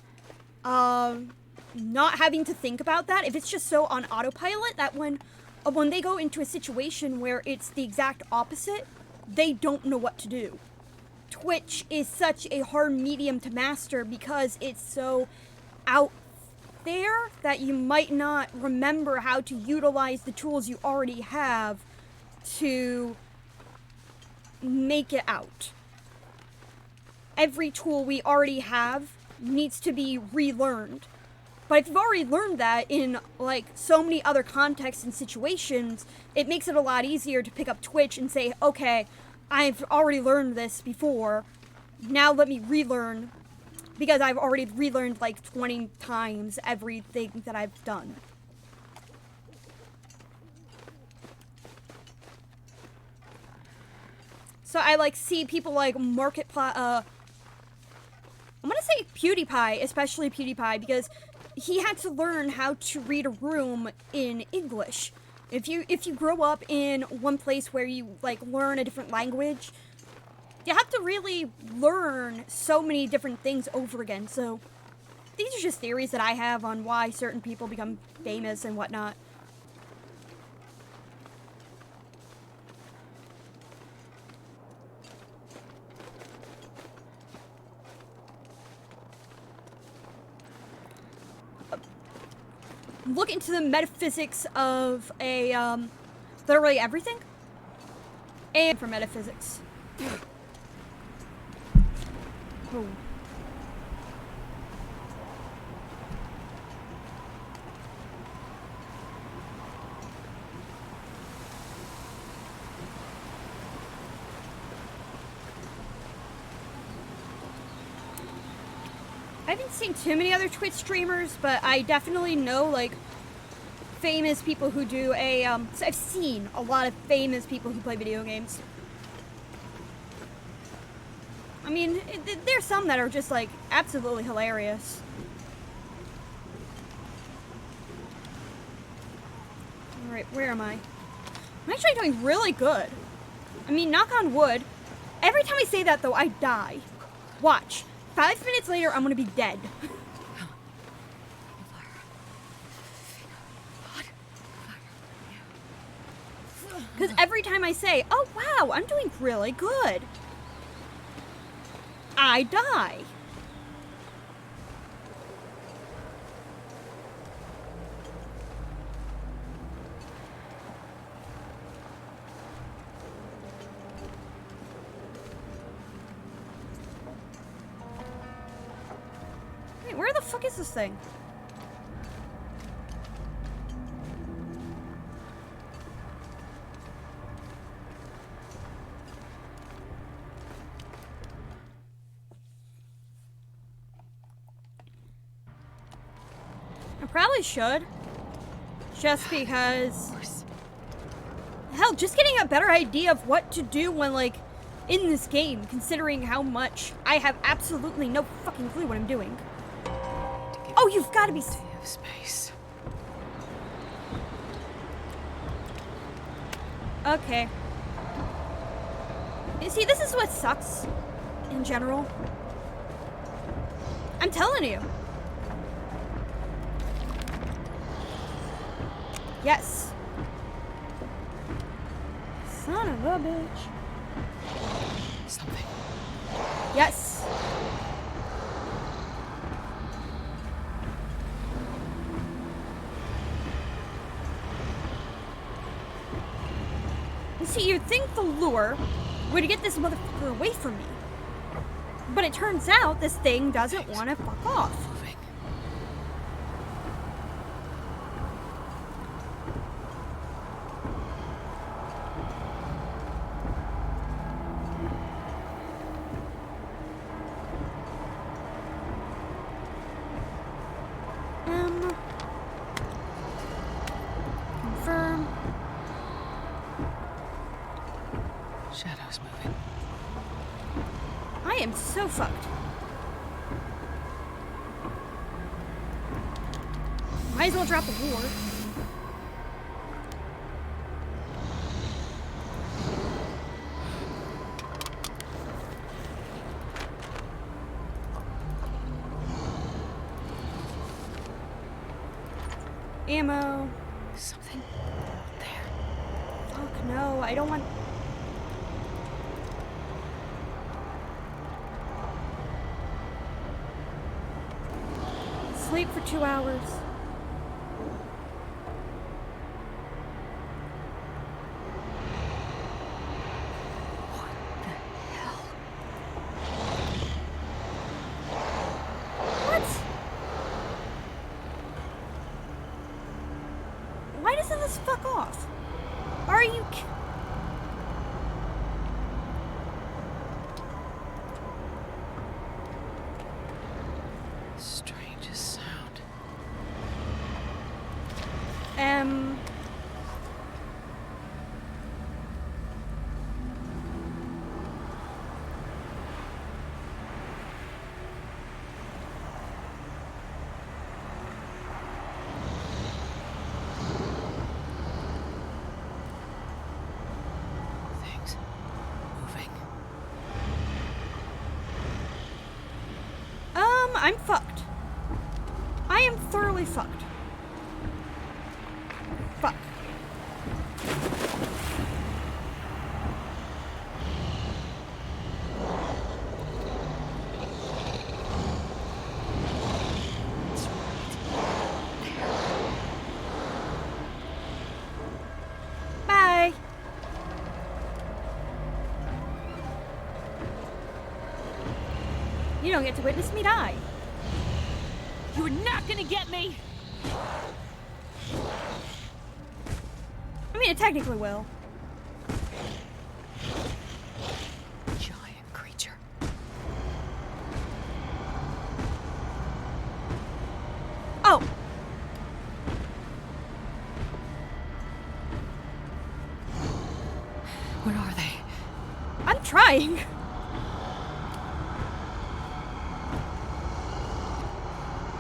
Speaker 1: not having to think about that, if it's just so on autopilot that when they go into a situation where it's the exact opposite, they don't know what to do. Twitch is such a hard medium to master because it's so out there that you might not remember how to utilize the tools you already have to make it out. Every tool we already have needs to be relearned. But if you've already learned that in, like, so many other contexts and situations, it makes it a lot easier to pick up Twitch and say, okay, I've already learned this before, now let me relearn, because I've already relearned, like, 20 times everything that I've done. So I, like, see people like I'm gonna say PewDiePie, especially PewDiePie, because he had to learn how to read a room in English. If you grow up in one place where you, like, learn a different language, you have to really learn so many different things over again. So these are just theories that I have on why certain people become famous and whatnot. Look into the metaphysics of literally everything. And for metaphysics. Oh. I haven't seen too many other Twitch streamers, but I definitely know, like, famous people who do I've seen a lot of famous people who play video games. I mean, there's some that are just, like, absolutely hilarious. Alright, where am I? I'm actually doing really good. I mean, knock on wood. Every time I say that, though, I die. Watch. 5 minutes later, I'm gonna be dead. Because every time I say, oh wow, I'm doing really good, I die. the fuck is this thing? I probably should. Just because... Hell, just getting a better idea of what to do when, like, in this game, considering how much I have absolutely no fucking clue what I'm doing. Oh, you've got to be...
Speaker 2: Space.
Speaker 1: Okay. You see, this is what sucks in general. I'm telling you. Yes. Son of a bitch.
Speaker 2: Something.
Speaker 1: Yes. You see, you'd think the lure would get this motherfucker away from me. But it turns out this thing doesn't want to fuck off.
Speaker 2: Moving.
Speaker 1: Confirm.
Speaker 2: Shadows moving.
Speaker 1: I am so fucked. Might as well drop the lure. Ammo.
Speaker 2: Something there.
Speaker 1: Fuck no, I don't want... Sleep for 2 hours.
Speaker 2: What the hell?
Speaker 1: What? Why doesn't this fuck off? Are you...
Speaker 2: Strangest sound. Things moving.
Speaker 1: I'm fucked. I am thoroughly fucked. Fuck.
Speaker 2: It's right there.
Speaker 1: Bye. You don't get to witness me die.
Speaker 2: You're not gonna get me!
Speaker 1: I mean, it technically will.
Speaker 2: Giant creature.
Speaker 1: Oh.
Speaker 2: Where are they?
Speaker 1: I'm trying.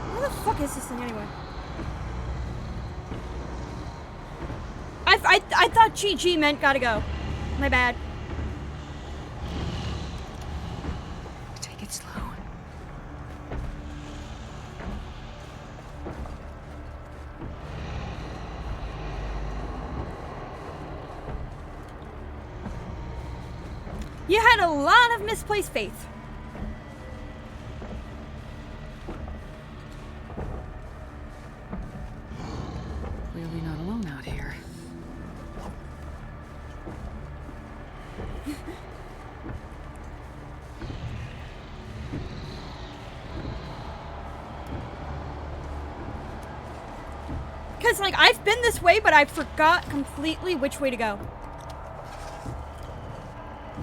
Speaker 1: Where the fuck is this thing anyway? I thought GG meant gotta go. My bad.
Speaker 2: Take it slow.
Speaker 1: You had a lot of misplaced faith.
Speaker 2: Clearly not alone out here.
Speaker 1: Because, like, I've been this way, but I forgot completely which way to go.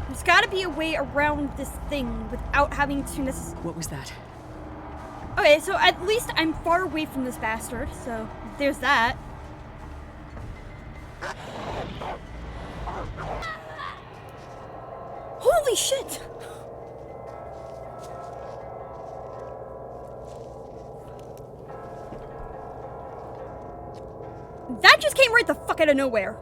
Speaker 1: There's gotta be a way around this thing without having to
Speaker 2: What was that?
Speaker 1: Okay, so at least I'm far away from this bastard, so there's that. Holy shit! That just came right the fuck out of nowhere.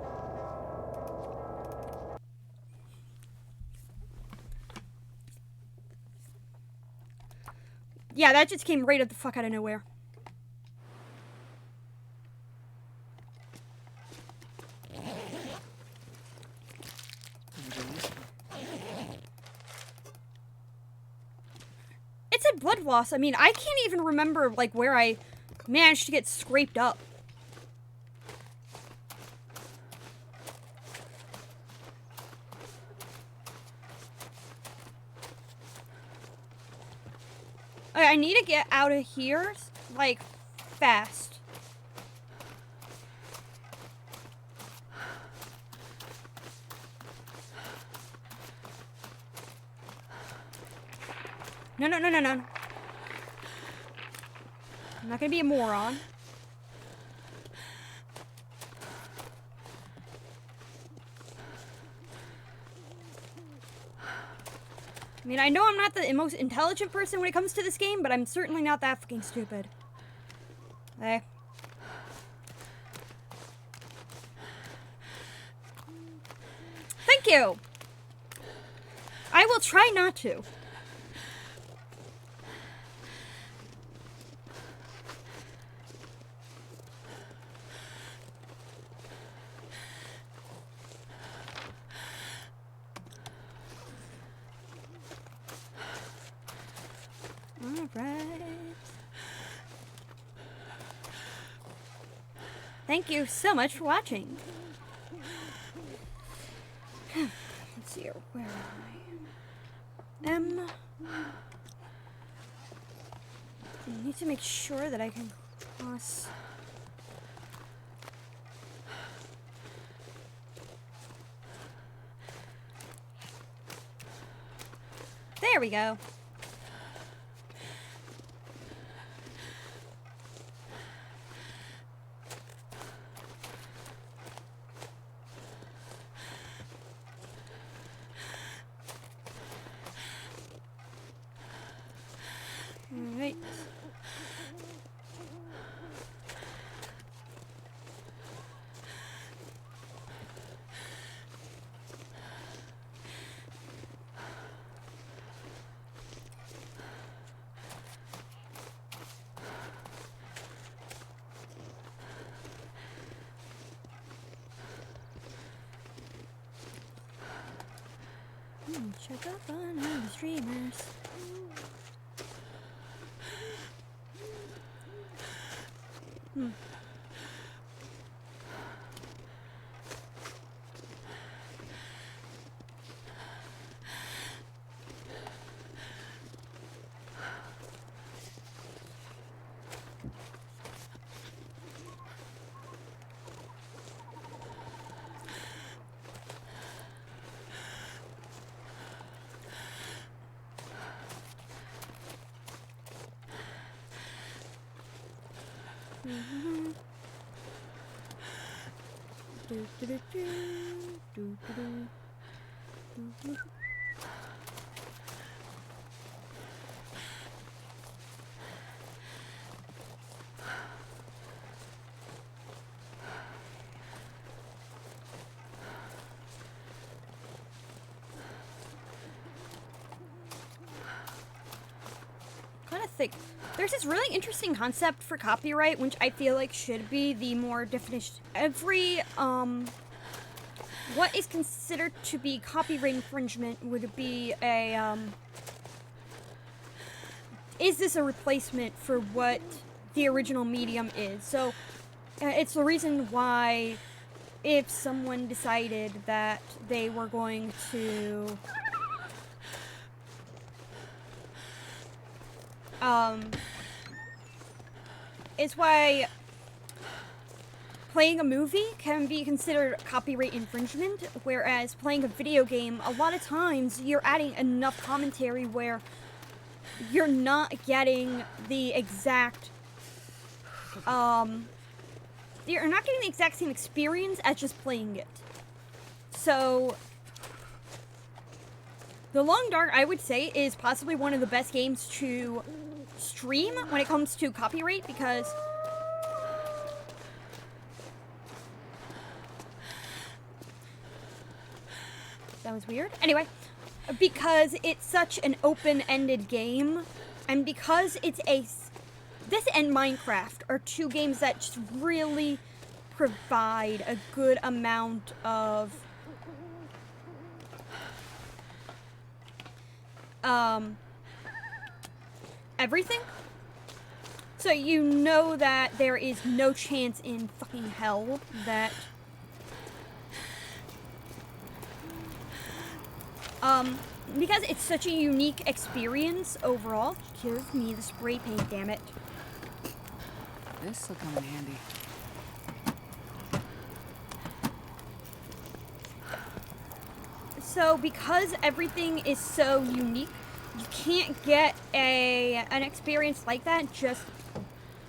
Speaker 1: Yeah, that just came right the fuck out of nowhere. It said blood loss. I mean, I can't even remember, like, where I managed to get scraped up. Okay, I need to get out of here, like, fast. No, no, no, no, no. I'm not gonna be a moron. I mean, I know I'm not the most intelligent person when it comes to this game, but I'm certainly not that fucking stupid. Okay. Thank you! I will try not to. Alright. Thank you so much for watching. Let's see here. Where am I? I need to make sure that I can cross. There we go. Alright. Check up on all the streamers. Kind of think there's this really interesting concept for copyright, which I feel like should be the more definition. Every what is considered to be copyright infringement would be a is this a replacement for what the original medium is? So it's the reason why if someone decided that they were going to it's why playing a movie can be considered copyright infringement, whereas playing a video game, a lot of times you're adding enough commentary where you're not getting the exact, you're not getting the exact same experience as just playing it. So, The Long Dark, I would say, is possibly one of the best games to stream when it comes to copyright, because that was weird. Anyway, because it's such an open-ended game, and because it's this and Minecraft are two games that just really provide a good amount of everything. So you know that there is no chance in fucking hell that because it's such a unique experience overall. Give me the spray paint, damn it.
Speaker 2: This'll come in handy.
Speaker 1: So because everything is so unique, you can't get an experience like that just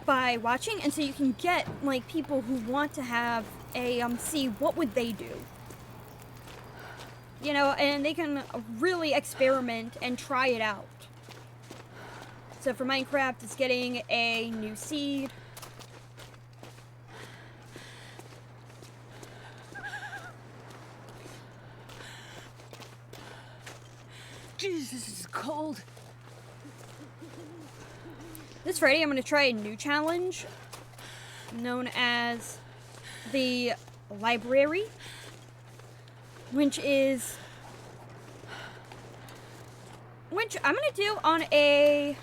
Speaker 1: by watching, and so you can get like people who want to have a see what would they do. You know, and they can really experiment and try it out. So for Minecraft, it's getting a new seed.
Speaker 2: Jesus, this is cold.
Speaker 1: This Friday, I'm going to try a new challenge known as the Library, which I'm going to do on I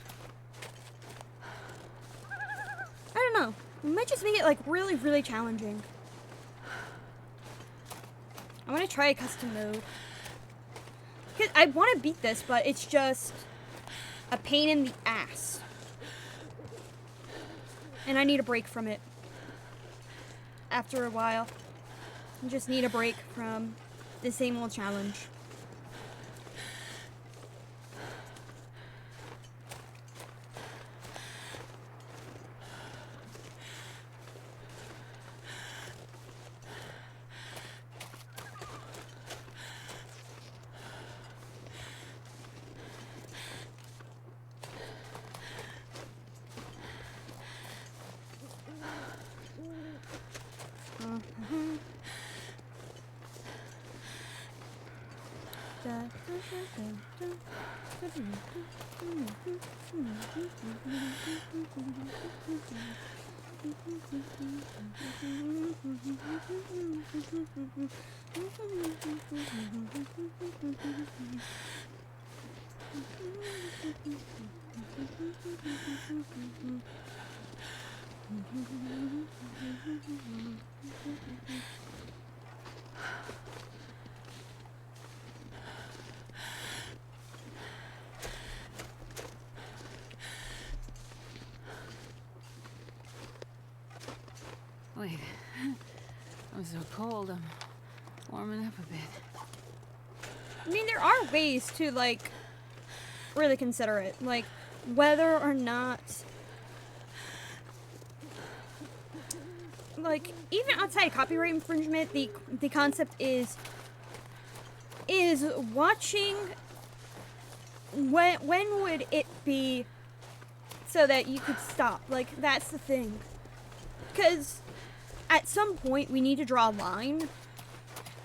Speaker 1: don't know, we might just make it like really, really challenging. I want to try a custom mode. Because I want to beat this, but it's just a pain in the ass. And I need a break from it. After a while. I just need a break from the same old challenge.
Speaker 2: Wait, I'm so cold, I'm warming up a bit.
Speaker 1: I mean, there are ways to, like, really consider it. Like, whether or not, like, even outside copyright infringement, the concept is watching, when would it be so that you could stop? Like, that's the thing. Because at some point, we need to draw a line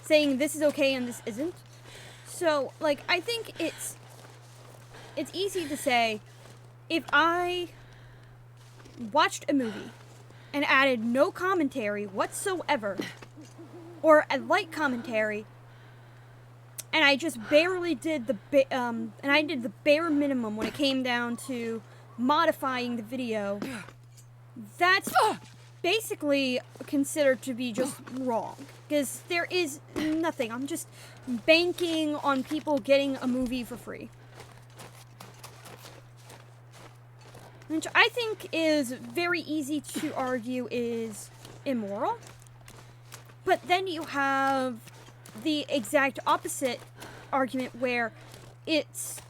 Speaker 1: saying this is okay and this isn't. So, like, I think it's easy to say, if I watched a movie and added no commentary whatsoever, or a light commentary, and I just barely did and I did the bare minimum when it came down to modifying the video, that's basically considered to be just wrong, because there is nothing. I'm just banking on people getting a movie for free, which I think is very easy to argue is immoral. But then you have the exact opposite argument where it's,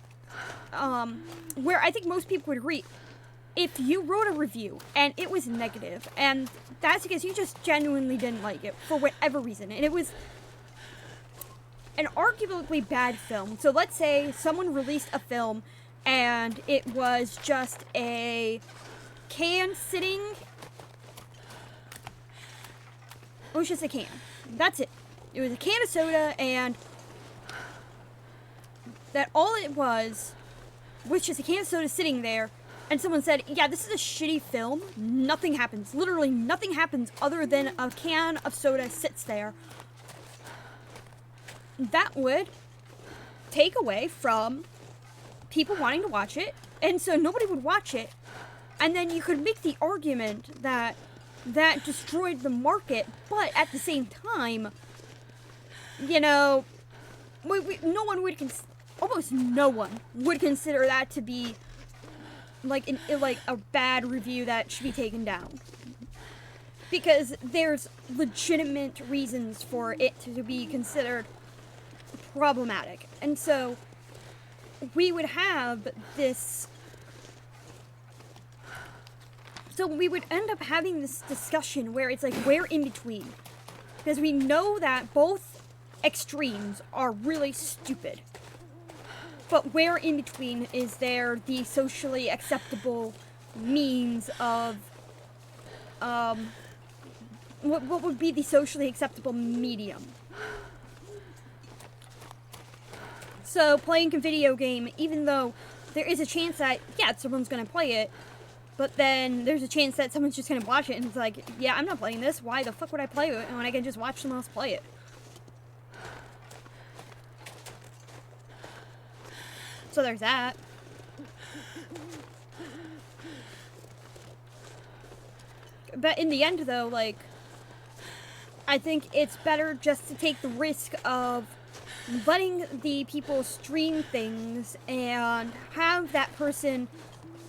Speaker 1: where I think most people would agree. If you wrote a review and it was negative, and that's because you just genuinely didn't like it for whatever reason, and it was an arguably bad film. So let's say someone released a film and it was just a can sitting. It was just a can. That's it. It was a can of soda, and that all it was just a can of soda sitting there, and someone said, yeah, this is a shitty film. Nothing happens. Literally nothing happens other than a can of soda sits there. That would take away from people wanting to watch it, and so nobody would watch it. And then you could make the argument that that destroyed the market, but at the same time, you know, almost no one would consider that to be like a bad review that should be taken down, because there's legitimate reasons for it to be considered problematic. And so we would have this, so we would end up having this discussion where it's like, we're in between, because we know that both extremes are really stupid. But where in between is there the socially acceptable means of, what would be the socially acceptable medium? So playing a video game, even though there is a chance that, yeah, someone's gonna play it, but then there's a chance that someone's just gonna watch it and it's like, yeah, I'm not playing this. Why the fuck would I play it when I can just watch someone else play it? So there's that. But in the end, though, like, I think it's better just to take the risk of letting the people stream things and have that person,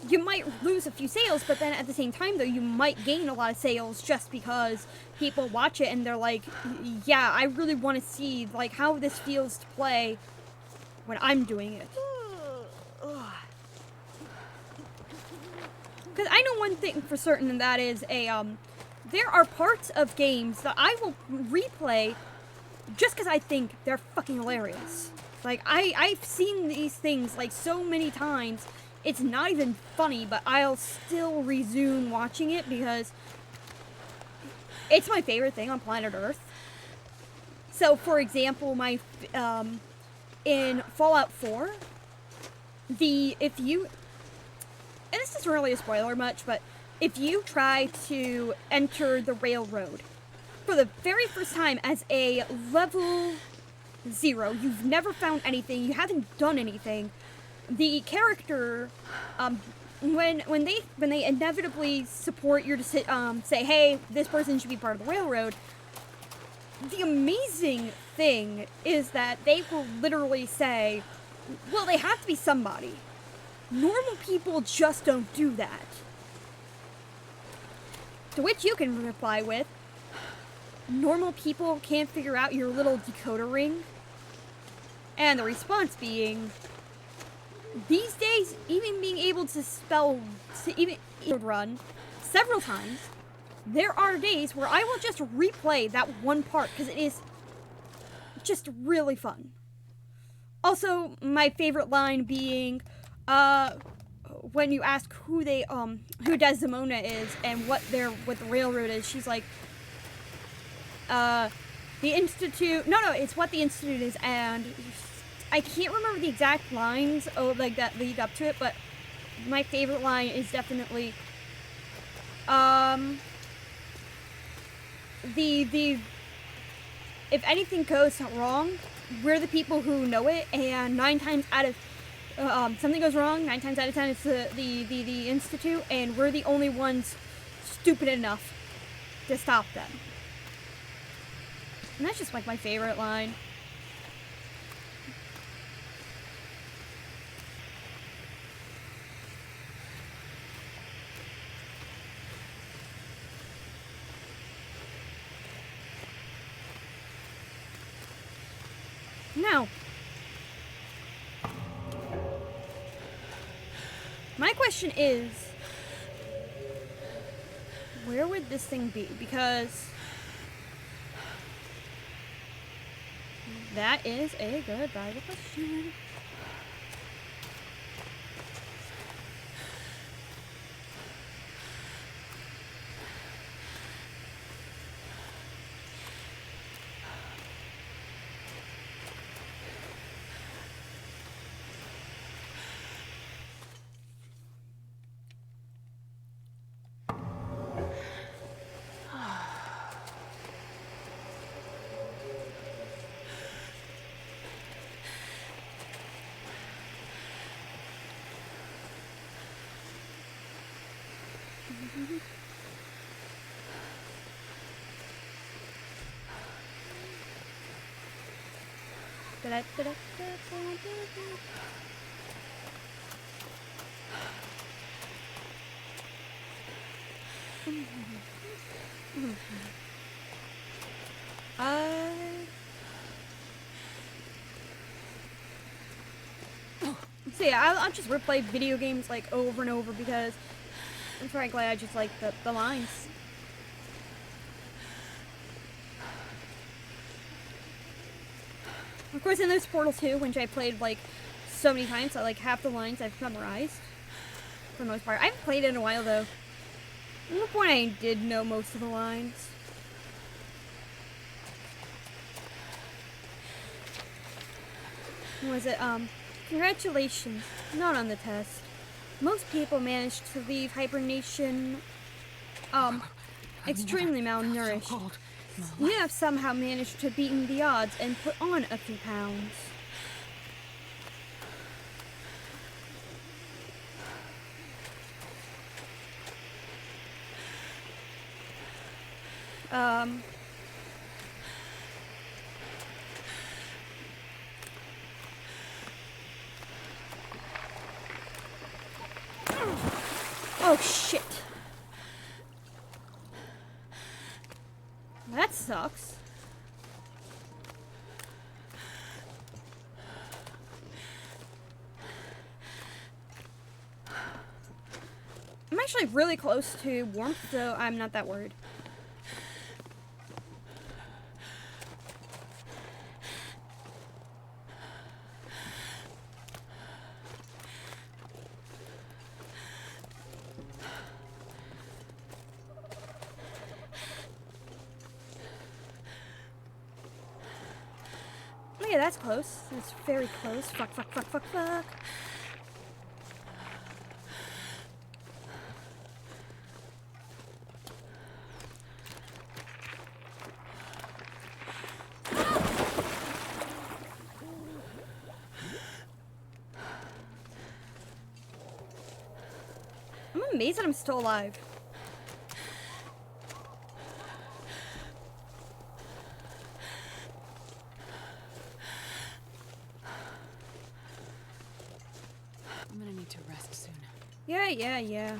Speaker 1: you might lose a few sales, but then at the same time, though, you might gain a lot of sales just because people watch it and they're like, yeah, I really want to see, like, how this feels to play when I'm doing it. Because I know one thing for certain, and that is there are parts of games that I will replay just because I think they're fucking hilarious. Like, I've seen these things, like, so many times, it's not even funny, but I'll still resume watching it because it's my favorite thing on planet Earth. So, for example, in Fallout 4, if you, and this isn't really a spoiler much, but if you try to enter the railroad for the very first time as a level 0, you've never found anything, you haven't done anything, the character, when they inevitably support your say, hey, this person should be part of the railroad, the amazing thing is that they will literally say, well, they have to be somebody. Normal people just don't do that. To which you can reply with, normal people can't figure out your little decoder ring. And the response being, these days, even being able to even run several times, there are days where I will just replay that one part because it is just really fun. Also, my favorite line being, when you ask who Desdemona is and what the railroad is, she's like, the Institute, no, it's what the Institute is, and I can't remember the exact lines, that lead up to it, but my favorite line is definitely, if anything goes wrong, we're the people who know it, and 9 times out of something goes wrong, 9 times out of 10 it's the Institute, and we're the only ones stupid enough to stop them. And that's just like my favorite line. No. My question is, where would this thing be? Because that is a good Bible question. So yeah, I'll just replay video games like over and over because, and frankly, I just like the lines. Of course, in those Portal 2, which I played like so many times, that like half the lines I've memorized for the most part. I haven't played it in a while though. At one point, I did know most of the lines. What was it? Congratulations, not on the test. Most people manage to leave hibernation, extremely malnourished. You have somehow managed to beat the odds and put on a few pounds. Oh shit. That sucks. I'm actually really close to warmth, so I'm not that worried. Oh yeah, that's close. That's very close. Fuck, fuck, fuck, fuck, fuck. I'm amazed that I'm still alive.
Speaker 2: I'm gonna need to rest soon.
Speaker 1: Yeah.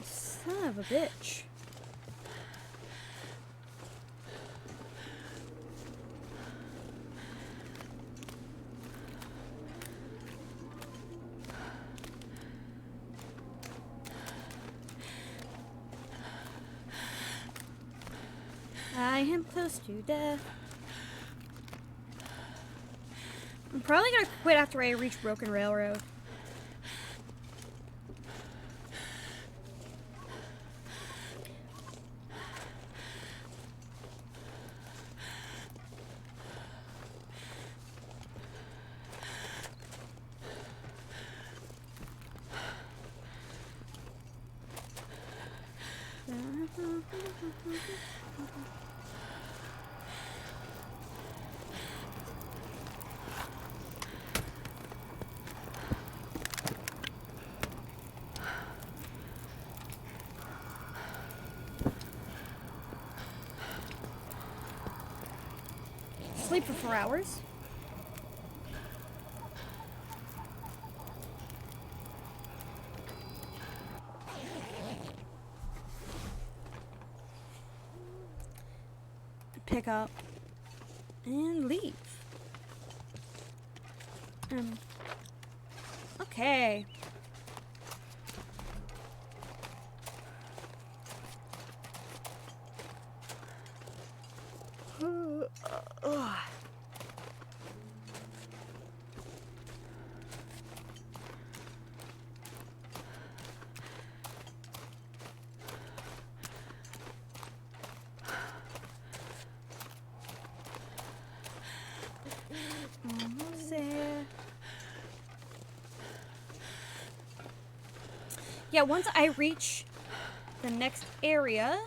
Speaker 1: Son of a bitch. I am close to death. I'm probably gonna quit after I reach Broken Railroad. sleep for 4 hours. Pick up and leave. Okay. Almost there. Yeah, once I reach the next area,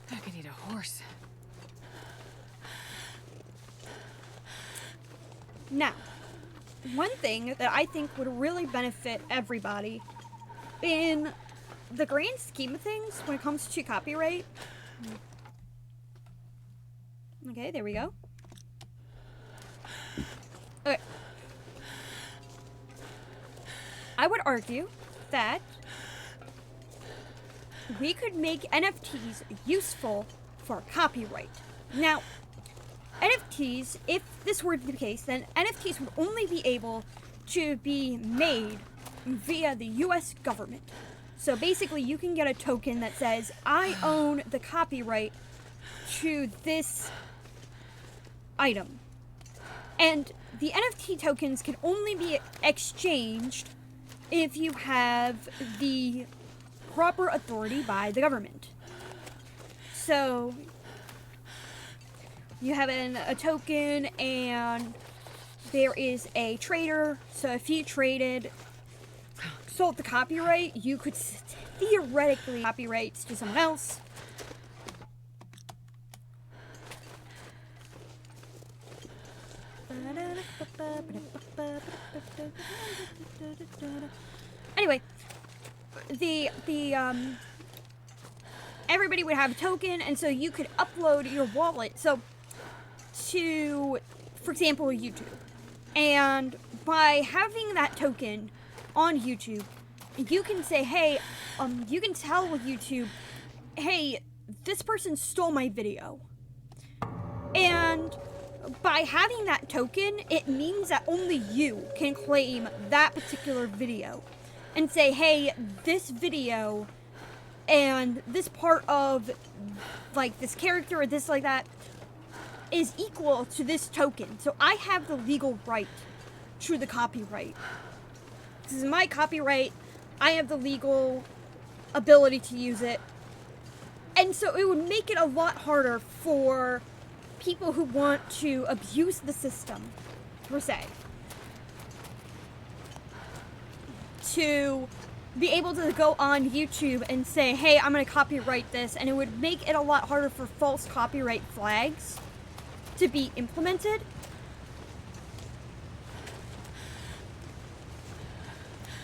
Speaker 2: I could eat a horse.
Speaker 1: now, one thing that I think would really benefit everybody in the grand scheme of things when it comes to copyright. Okay, there we go. Okay. I would argue that we could make NFTs useful for copyright. Now, NFTs, if this were to be the case, then NFTs would only be able to be made via the US government. So basically, you can get a token that says, I own the copyright to this item. And the NFT tokens can only be exchanged if you have the proper authority by the government. So you have a token and there is a trader. So if he sold the copyright, you could theoretically copyrights to someone else. Anyway, everybody would have a token, and so you could upload your wallet. So to, for example, YouTube. And by having that token on YouTube, you can say, hey, you can tell YouTube, hey, this person stole my video. And by having that token, it means that only you can claim that particular video. And say, hey, this video and this part of, like, this character or this like that is equal to this token. So I have the legal right to the copyright. This is my copyright. I have the legal ability to use it. And so it would make it a lot harder for people who want to abuse the system, per se, to be able to go on YouTube and say, hey, I'm going to copyright this, and it would make it a lot harder for false copyright flags to be implemented.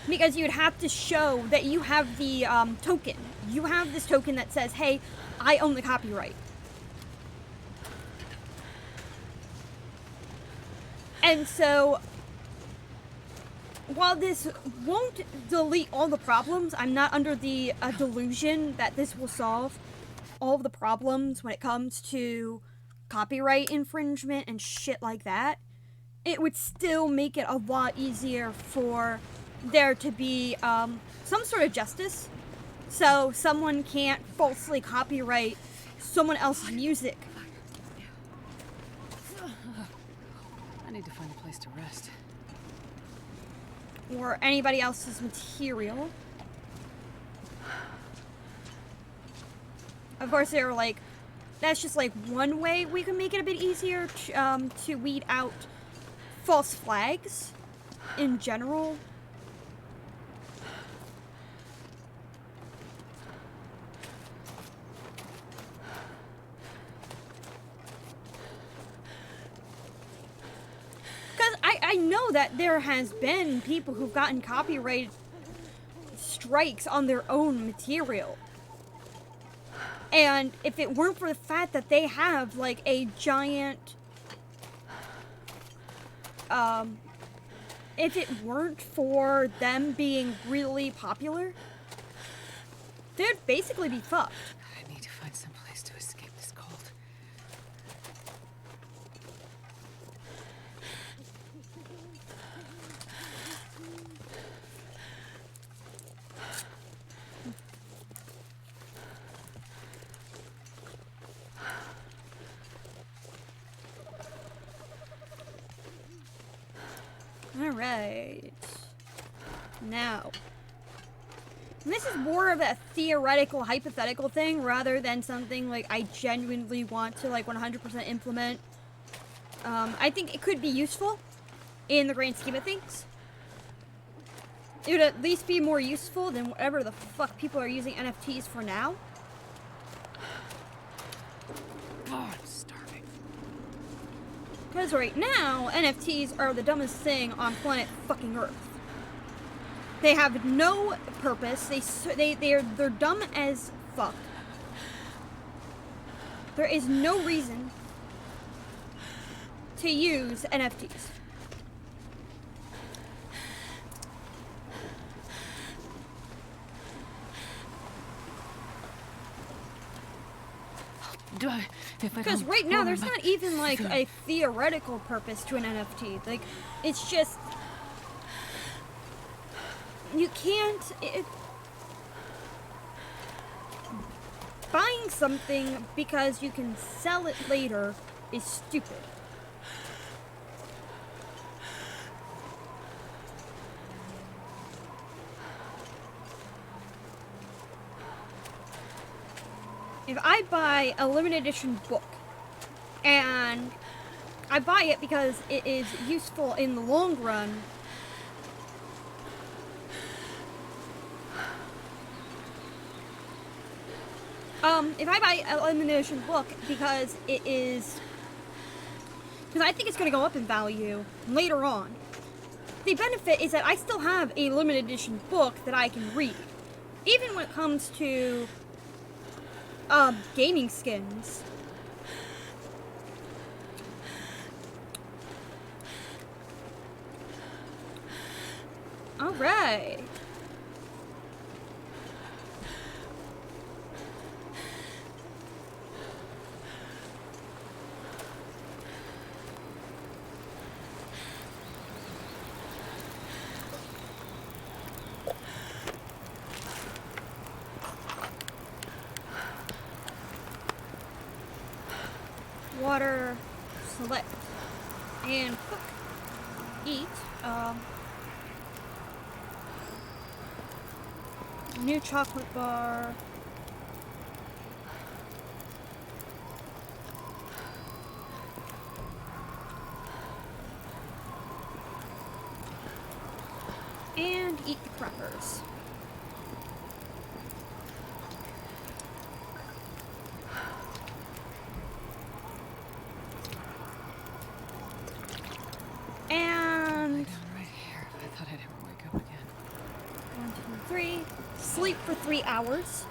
Speaker 1: Because you'd have to show that you have the token. You have this token that says, hey, I own the copyright. And so, while this won't delete all the problems, I'm not under the delusion that this will solve all of the problems when it comes to copyright infringement and shit like that. It would still make it a lot easier for there to be some sort of justice, so someone can't falsely copyright someone else's music.
Speaker 2: I need to find a place to rest.
Speaker 1: Or anybody else's material. Of course, they're like, that's just like one way we can make it a bit easier to weed out false flags in general. I know that there has been people who've gotten copyright strikes on their own material. And if it weren't for the fact that they have, like, a giant... if it weren't for them being really popular, they'd basically be fucked.
Speaker 2: I need to find some place to escape this cold.
Speaker 1: Alright. Now. This is more of a theoretical, hypothetical thing rather than something like I genuinely want to like 100% implement. I think it could be useful in the grand scheme of things. It would at least be more useful than whatever the fuck people are using NFTs for now.
Speaker 2: Oh, I'm starving.
Speaker 1: Because right now, NFTs are the dumbest thing on planet fucking Earth. They have no purpose. They're dumb as fuck. There is no reason to use NFTs.
Speaker 2: Because
Speaker 1: right now, there's not even like a theoretical purpose to an NFT. Like, it's just you can't. Buying something because you can sell it later is stupid. If I buy a limited edition book, and I buy it because it is useful in the long run, if I buy a limited edition book because it is, because I think it's going to go up in value later on, the benefit is that I still have a limited edition book that I can read. Even when it comes to gaming skins. Alright. Water, select, and cook, eat, new chocolate bar, and eat the crackers.
Speaker 2: And right here. I thought I'd ever wake up again.
Speaker 1: sleep for 3 hours.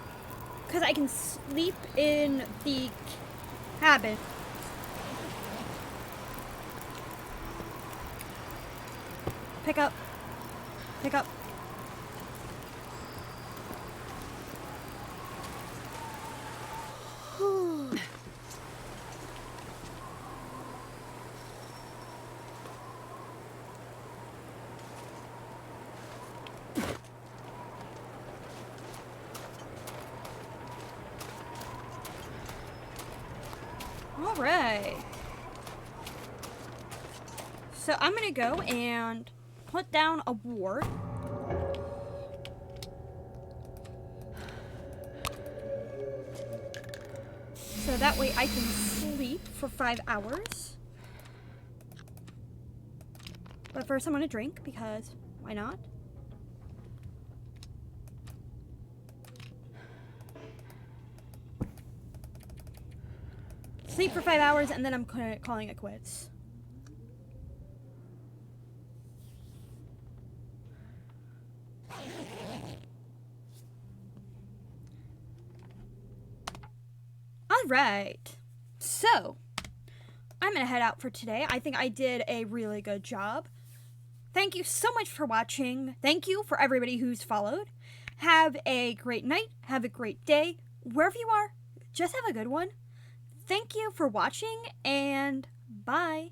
Speaker 1: Because I can sleep in the cabin. Pick up. Pick up. All right. So I'm gonna go and put down a ward. So that way I can sleep for 5 hours. But first I'm gonna drink because why not? Sleep for 5 hours and then I'm calling it quits. Alright, so I'm gonna head out for today. I think I did a really good job. Thank you so much for watching. Thank you for everybody who's followed. Have a great night. Have a great day. Wherever you are, just have a good one. Thank you for watching and bye.